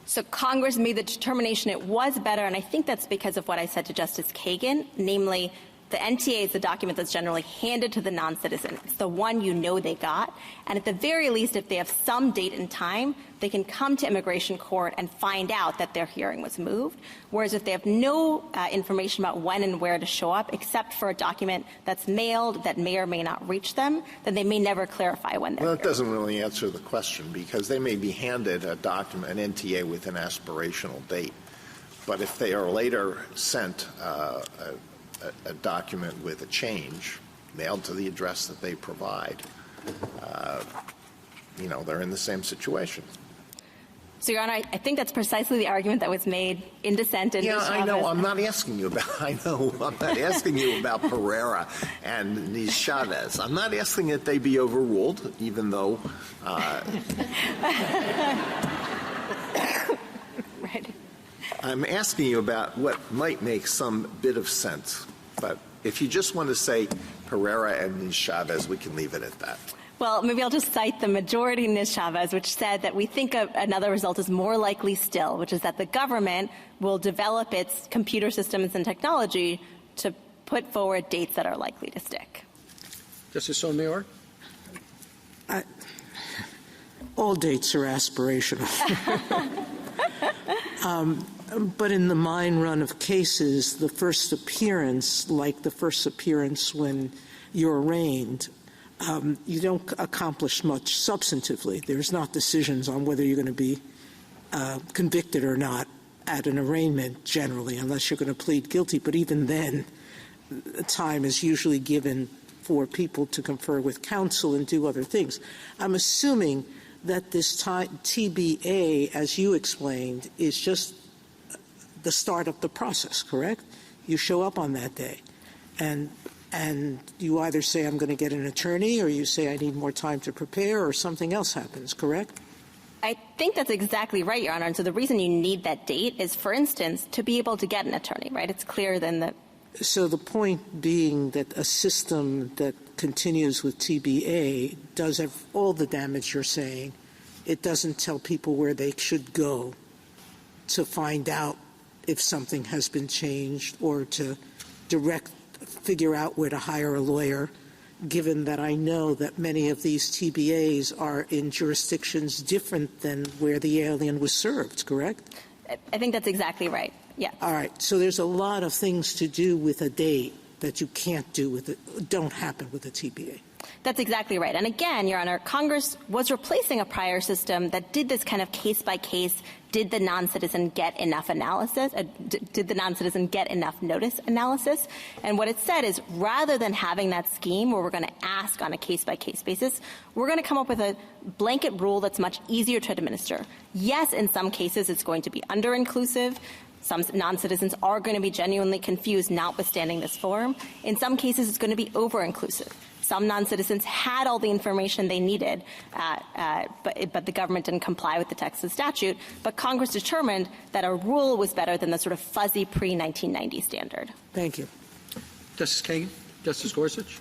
So Congress made the determination it was better, and I think that's because of what I said to Justice Kagan, namely the NTA is the document that's generally handed to the non-citizen. It's the one you know they got. And at the very least, if they have some date and time, they can come to immigration court and find out that their hearing was moved. Whereas if they have no information about when and where to show up, except for a document that's mailed that may or may not reach them, then they may never clarify when they're Well, that doesn't really answer the question, because they may be handed a document, an NTA with an aspirational date. But if they are later sent a document with a change mailed to the address that they provide, they're in the same situation. So, Your Honor, I think that's precisely the argument that was made in dissent. Yeah, I know. I'm not asking you about. I know. I'm not asking you about Pereira and Ms.Chavez. I'm not asking that they be overruled, even though. Right. I'm asking you about what might make some bit of sense. But if you just want to say Pereira and Ms.Chavez, we can leave it at that. Well, maybe I'll just cite the majority in Ms.Chavez, which said that we think another result is more likely still, which is that the government will develop its computer systems and technology to put forward dates that are likely to stick. Justice Sotomayor? All dates are aspirational. But in the mine run of cases, the first appearance, like the first appearance when you're arraigned, you don't accomplish much substantively. There's not decisions on whether you're going to be convicted or not at an arraignment generally, unless you're going to plead guilty. But even then, time is usually given for people to confer with counsel and do other things. I'm assuming that this TBA, as you explained, is just the start of the process, correct? You show up on that day, and you either say, I'm going to get an attorney, or you say, I need more time to prepare, or something else happens, correct? I think that's exactly right, Your Honor. And so the reason you need that date is, for instance, to be able to get an attorney, right? It's clear then that. So the point being that a system that continues with TBA does have all the damage you're saying. It doesn't tell people where they should go to find out if something has been changed, or to figure out where to hire a lawyer, given that I know that many of these TBAs are in jurisdictions different than where the alien was served, correct? I think that's exactly right, yeah. All right, so there's a lot of things to do with a date that you can't do with it, don't happen with a TBA. That's exactly right. And again, Your Honor, Congress was replacing a prior system that did this kind of case-by-case, did the non-citizen get enough analysis, did the non-citizen get enough notice analysis? And what it said is, rather than having that scheme where we're going to ask on a case-by-case basis, we're going to come up with a blanket rule that's much easier to administer. Yes, in some cases it's going to be under-inclusive. Some non-citizens are going to be genuinely confused, notwithstanding this form. In some cases, it's going to be over-inclusive. Some non-citizens had all the information they needed, but the government didn't comply with the text of the statute. But Congress determined that a rule was better than the sort of fuzzy pre-1990 standard. Thank you. Justice Kagan? Justice Gorsuch?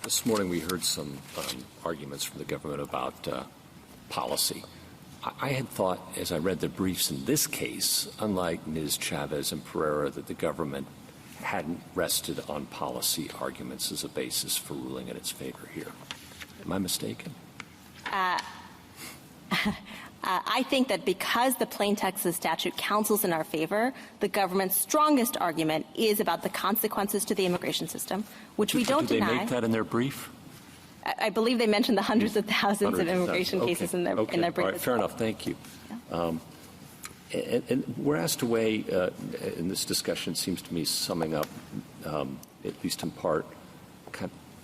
This morning we heard some arguments from the government about policy. I had thought, as I read the briefs in this case, unlike Ms. Chavez and Pereira, that the government hadn't rested on policy arguments as a basis for ruling in its favor here. Am I mistaken? I think that because the plain text of the statute counsels in our favor, the government's strongest argument is about the consequences to the immigration system, which we don't deny. Did they make that in their brief? I believe they mentioned the hundreds of thousands of immigration cases in their brief. All right, fair enough. Thank you. Yeah. And we're asked to weigh, in this discussion, seems to me summing up, at least in part, kind of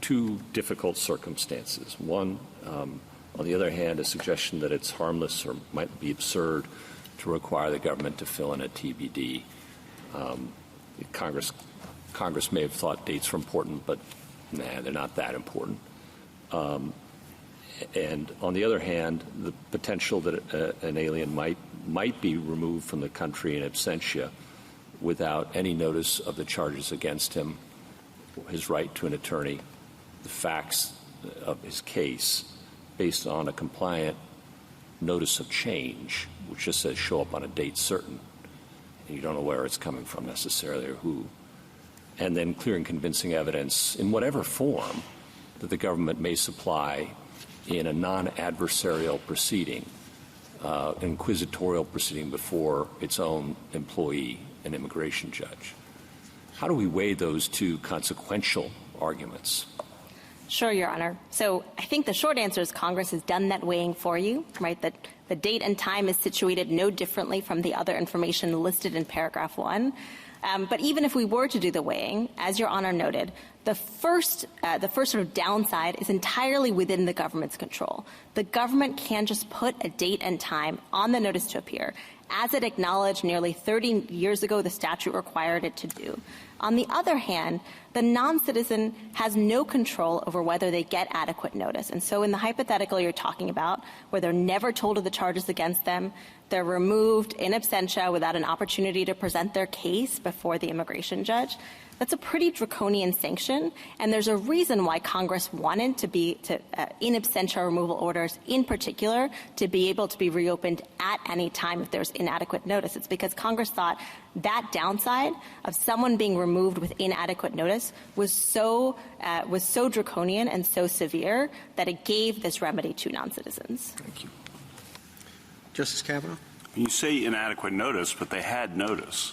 two difficult circumstances. One, on the other hand, a suggestion that it's harmless or might be absurd to require the government to fill in a TBD. Congress may have thought dates were important, but they're not that important. And on the other hand, the potential that an alien might be removed from the country in absentia without any notice of the charges against him, his right to an attorney, the facts of his case based on a compliant notice of change, which just says show up on a date certain, and you don't know where it's coming from necessarily or who, and then clear and convincing evidence in whatever form that the government may supply in a non-adversarial proceeding, inquisitorial proceeding before its own employee, an immigration judge. How do we weigh those two consequential arguments? Sure, Your Honor. So I think the short answer is Congress has done that weighing for you, right? That the date and time is situated no differently from the other information listed in paragraph 1. But even if we were to do the weighing, as Your Honor noted, the first sort of downside is entirely within the government's control. The government can just put a date and time on the notice to appear, as it acknowledged nearly 30 years ago the statute required it to do. On the other hand, the non-citizen has no control over whether they get adequate notice. And so in the hypothetical you're talking about, where they're never told of the charges against them, they're removed in absentia without an opportunity to present their case before the immigration judge, that's a pretty draconian sanction, and there's a reason why Congress wanted to be in absentia removal orders in particular to be able to be reopened at any time if there's inadequate notice. It's because Congress thought that downside of someone being removed with inadequate notice was so draconian and so severe that it gave this remedy to non-citizens. Thank you. Justice Kavanaugh? You say inadequate notice, but they had notice.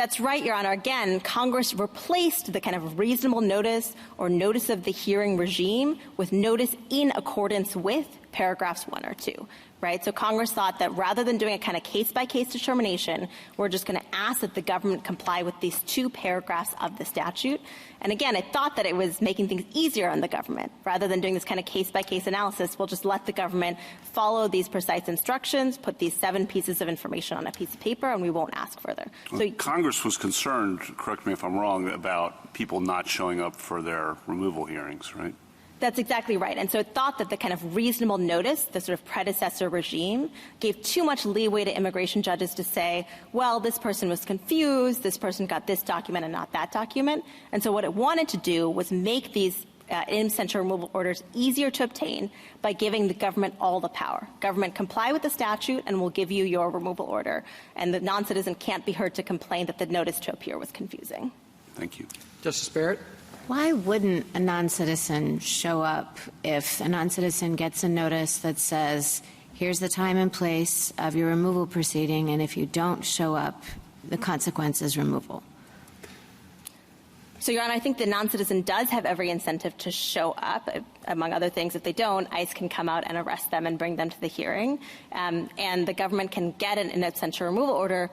That's right, Your Honor. Again, Congress replaced the kind of reasonable notice or notice of the hearing regime with notice in accordance with paragraphs 1 or 2. Right? So Congress thought that rather than doing a kind of case-by-case determination, we're just going to ask that the government comply with these 2 paragraphs of the statute. And again, it thought that it was making things easier on the government. Rather than doing this kind of case-by-case analysis, we'll just let the government follow these precise instructions, put these 7 pieces of information on a piece of paper, and we won't ask further. So Congress was concerned, correct me if I'm wrong, about people not showing up for their removal hearings, right? That's exactly right. And so it thought that the kind of reasonable notice, the sort of predecessor regime, gave too much leeway to immigration judges to say, well, this person was confused, this person got this document and not that document. And so what it wanted to do was make these in absentia removal orders easier to obtain by giving the government all the power. Government, comply with the statute and we'll give you your removal order. And the non-citizen can't be heard to complain that the notice to appear was confusing. Thank you. Justice Barrett? Why wouldn't a non-citizen show up if a non-citizen gets a notice that says, here's the time and place of your removal proceeding, and if you don't show up, the consequence is removal? So, Your Honor, I think the non-citizen does have every incentive to show up. Among other things, if they don't, ICE can come out and arrest them and bring them to the hearing. And the government can get an in absentia removal order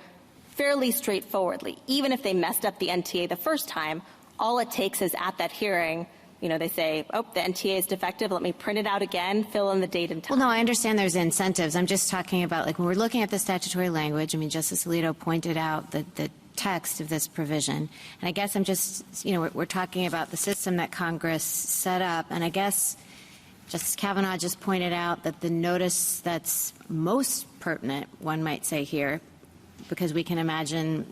fairly straightforwardly. Even if they messed up the NTA the first time, all it takes is at that hearing, they say, oh, the NTA is defective. Let me print it out again, fill in the date and time. Well, no, I understand there's incentives. I'm just talking about, when we're looking at the statutory language, Justice Alito pointed out the text of this provision. And I guess I'm just, we're talking about the system that Congress set up. And I guess Justice Kavanaugh just pointed out that the notice that's most pertinent, one might say here, because we can imagine,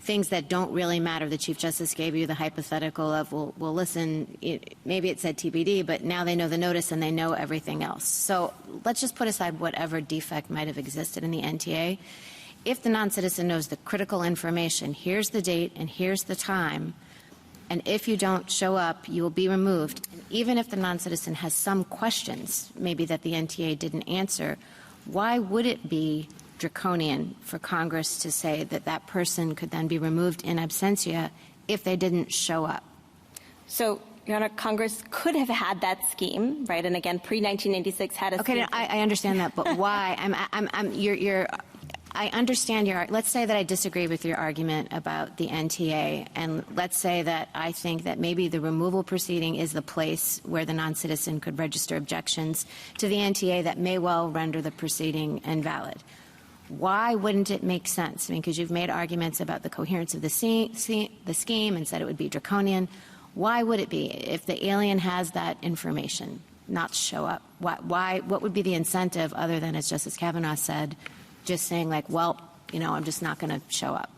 things that don't really matter. The Chief Justice gave you the hypothetical of, well, listen, maybe it said TBD, but now they know the notice and they know everything else. So let's just put aside whatever defect might have existed in the NTA. If the non-citizen knows the critical information, here's the date and here's the time, and if you don't show up, you will be removed. And even if the non-citizen has some questions, maybe that the NTA didn't answer, why would it be draconian for Congress to say that that person could then be removed in absentia if they didn't show up? So, Your Honor, Congress could have had that scheme, right? And again, pre-1996 had a scheme. Okay, I understand that, but why? I understand let's say that I disagree with your argument about the NTA, and let's say that I think that maybe the removal proceeding is the place where the non-citizen could register objections to the NTA that may well render the proceeding invalid. Why wouldn't it make sense? Because you've made arguments about the coherence of the scheme and said it would be draconian. Why would it be, if the alien has that information, not show up? What would be the incentive other than, as Justice Kavanaugh said, just saying I'm just not going to show up?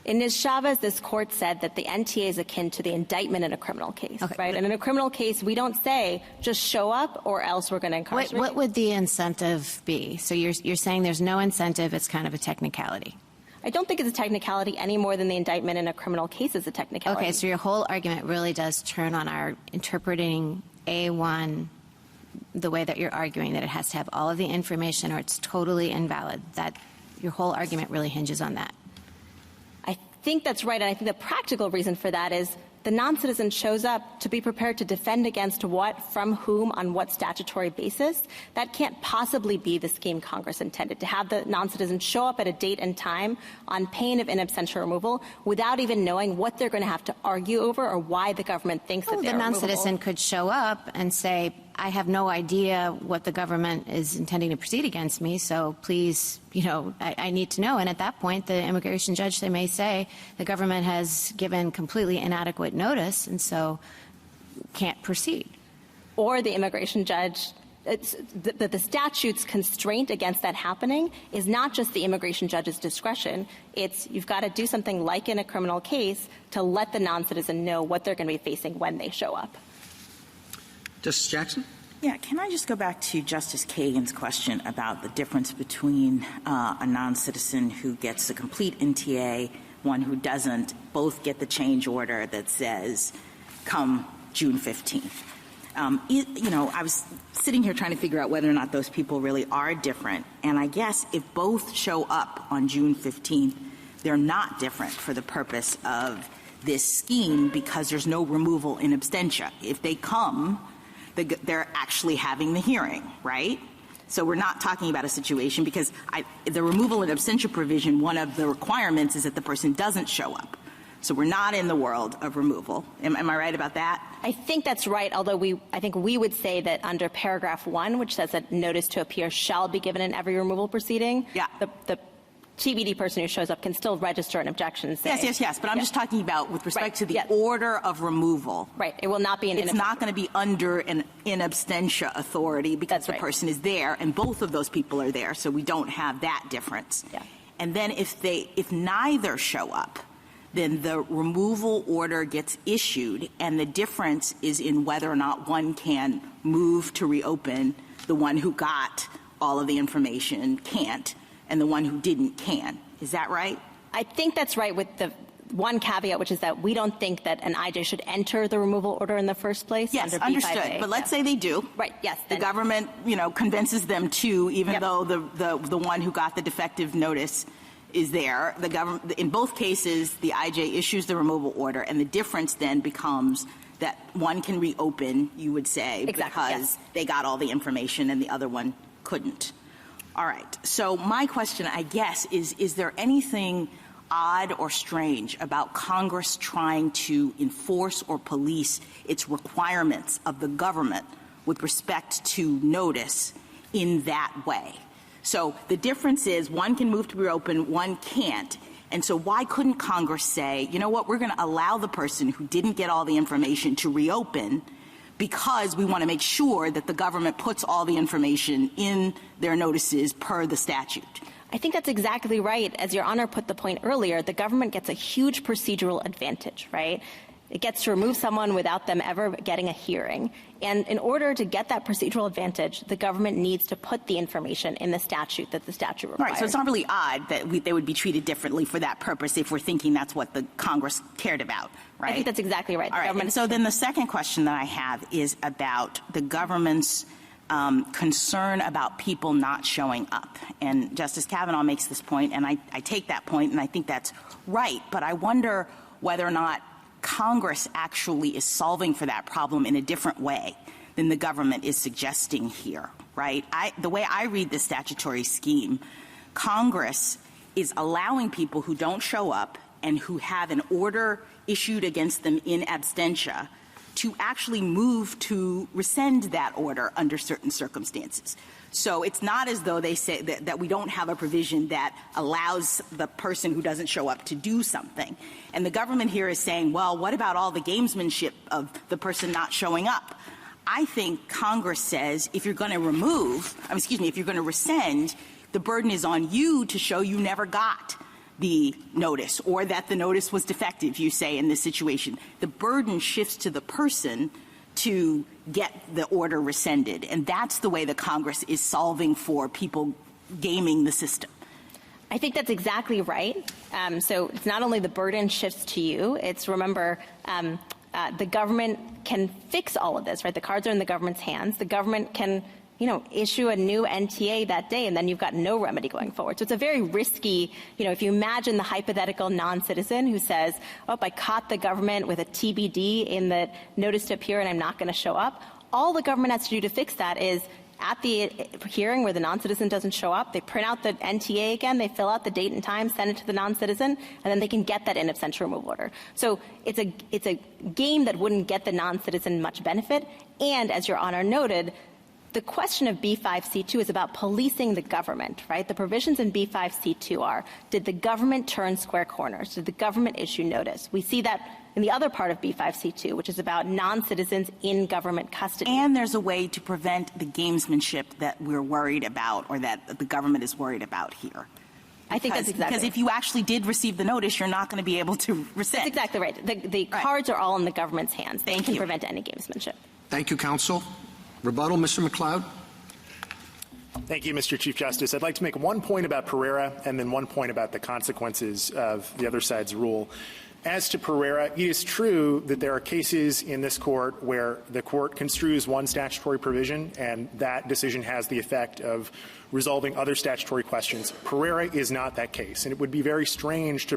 In Campos-Chaves, this court said that the NTA is akin to the indictment in a criminal case, okay, right? And in a criminal case, we don't say just show up or else we're going to incarcerate you. What would the incentive be? So you're saying there's no incentive, it's kind of a technicality. I don't think it's a technicality any more than the indictment in a criminal case is a technicality. Okay, so your whole argument really does turn on our interpreting A1 the way that you're arguing, that it has to have all of the information or it's totally invalid. That your whole argument really hinges on that. I think that's right, and I think the practical reason for that is the non-citizen shows up to be prepared to defend against what, from whom, on what statutory basis. That can't possibly be the scheme Congress intended, to have the non-citizen show up at a date and time on pain of in absentia removal without even knowing what they're going to have to argue over or why the government thinks that they're removable. The non-citizen could show up and say, I have no idea what the government is intending to proceed against me, so please, I need to know. And at that point, the immigration judge, they may say, the government has given completely inadequate notice and so can't proceed. Or the immigration judge, the statute's constraint against that happening is not just the immigration judge's discretion. It's you've got to do something like in a criminal case to let the non-citizen know what they're going to be facing when they show up. Justice Jackson? Yeah, can I just go back to Justice Kagan's question about the difference between a non-citizen who gets a complete NTA, one who doesn't, both get the change order that says, come June 15th. I was sitting here trying to figure out whether or not those people really are different. And I guess if both show up on June 15th, they're not different for the purpose of this scheme because there's no removal in absentia. If they come, they're actually having the hearing, right? So we're not talking about a situation because the removal in absentia provision, one of the requirements is that the person doesn't show up. So we're not in the world of removal. Am I right about that? I think that's right, although I think we would say that under paragraph 1, which says that notice to appear shall be given in every removal proceeding, the TBD person who shows up can still register an objection and say. Yes. But I'm just talking about with respect to the order of removal. Right. It will not be an It's not going to be under an in absentia authority because the person is there, and both of those people are there, so we don't have that difference. Yeah. And then if neither show up, then the removal order gets issued, and the difference is in whether or not one can move to reopen. The one who got all of the information can't, and the one who didn't can. Is that right? I think that's right, with the one caveat, which is that we don't think that an IJ should enter the removal order in the first place. Yes, under understood. B5A. But let's say they do. Right. Yes. The government, convinces them to, even though the one who got the defective notice is there. The government, in both cases, the IJ issues the removal order, and the difference then becomes that one can reopen, you would say, because they got all the information and the other one couldn't. All right. So my question, I guess, is there anything odd or strange about Congress trying to enforce or police its requirements of the government with respect to notice in that way? So the difference is one can move to reopen, one can't. And so why couldn't Congress say, you know what, we're going to allow the person who didn't get all the information to reopen because we want to make sure that the government puts all the information in their notices per the statute? I think that's exactly right. As Your Honor put the point earlier, the government gets a huge procedural advantage, right? It gets to remove someone without them ever getting a hearing. And in order to get that procedural advantage, the government needs to put the information in the statute that the statute requires. Right. So it's not really odd that they would be treated differently for that purpose if we're thinking that's what the Congress cared about, right? I think that's exactly right. All right. And so then the second question that I have is about the government's concern about people not showing up. And Justice Kavanaugh makes this point, and I take that point, and I think that's right. But I wonder whether or not Congress actually is solving for that problem in a different way than the government is suggesting here, right? The way I read the statutory scheme, Congress is allowing people who don't show up and who have an order issued against them in absentia to actually move to rescind that order under certain circumstances. So it's not as though they say that we don't have a provision that allows the person who doesn't show up to do something. And the government here is saying, well, what about all the gamesmanship of the person not showing up? I think Congress says if you're going to if you're going to rescind, the burden is on you to show you never got the notice or that the notice was defective, you say, in this situation. The burden shifts to the person to get the order rescinded. And that's the way that Congress is solving for people gaming the system. I think that's exactly right. So it's not only the burden shifts to you, it's, remember, the government can fix all of this, right? The cards are in the government's hands. The government can, issue a new NTA that day, and then you've got no remedy going forward. So it's a very risky, if you imagine the hypothetical non-citizen who says, I caught the government with a TBD in the notice to appear and I'm not going to show up. All the government has to do to fix that is at the hearing where the non-citizen doesn't show up, they print out the NTA again, they fill out the date and time, send it to the non-citizen, and then they can get that in absentia removal order. So it's a game that wouldn't get the non-citizen much benefit. And as Your Honor noted, the question of B5C2 is about policing the government, right? The provisions in B5C2 are, did the government turn square corners? Did the government issue notice? We see that in the other part of B5C2, which is about non-citizens in government custody. And there's a way to prevent the gamesmanship that we're worried about or that the government is worried about here. I think that's exactly because if you actually did receive the notice, you're not going to be able to rescind. That's exactly right. The cards are all in the government's hands. They can prevent any gamesmanship. Thank you, counsel. Rebuttal, Mr. McLeod. Thank you, Mr. Chief Justice. I'd like to make one point about Pereira and then one point about the consequences of the other side's rule. As to Pereira, it is true that there are cases in this court where the court construes one statutory provision and that decision has the effect of resolving other statutory questions. Pereira is not that case, and it would be very strange to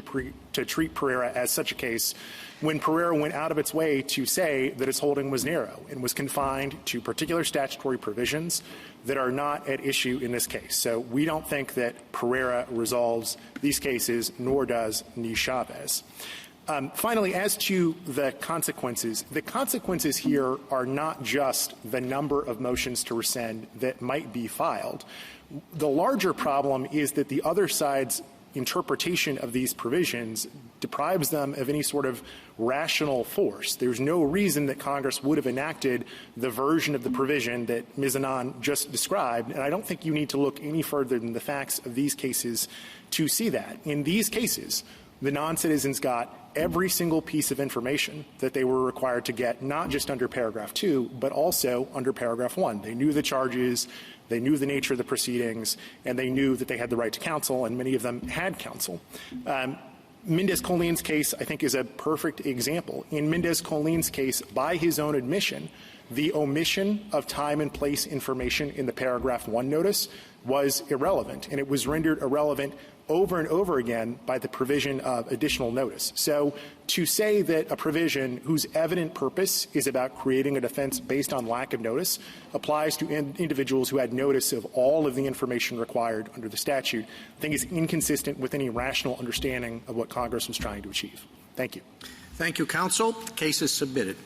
treat Pereira as such a case when Pereira went out of its way to say that its holding was narrow and was confined to particular statutory provisions that are not at issue in this case. So we don't think that Pereira resolves these cases, nor does Campos-Chaves. Finally, as to the consequences here are not just the number of motions to rescind that might be filed. The larger problem is that the other side's interpretation of these provisions deprives them of any sort of rational force. There's no reason that Congress would have enacted the version of the provision that Ms. Anand just described, and I don't think you need to look any further than the facts of these cases to see that. In these cases, the non-citizens got every single piece of information that they were required to get, not just under paragraph 2, but also under paragraph 1. They knew the charges, they knew the nature of the proceedings, and they knew that they had the right to counsel, and many of them had counsel. Mendez-Colin's case, I think, is a perfect example. In Mendez-Colin's case, by his own admission, the omission of time and place information in the paragraph 1 notice was irrelevant, and it was rendered irrelevant over and over again by the provision of additional notice. So to say that a provision whose evident purpose is about creating a defense based on lack of notice applies to individuals who had notice of all of the information required under the statute, I think is inconsistent with any rational understanding of what Congress was trying to achieve. Thank you. Thank you, counsel. The case is submitted.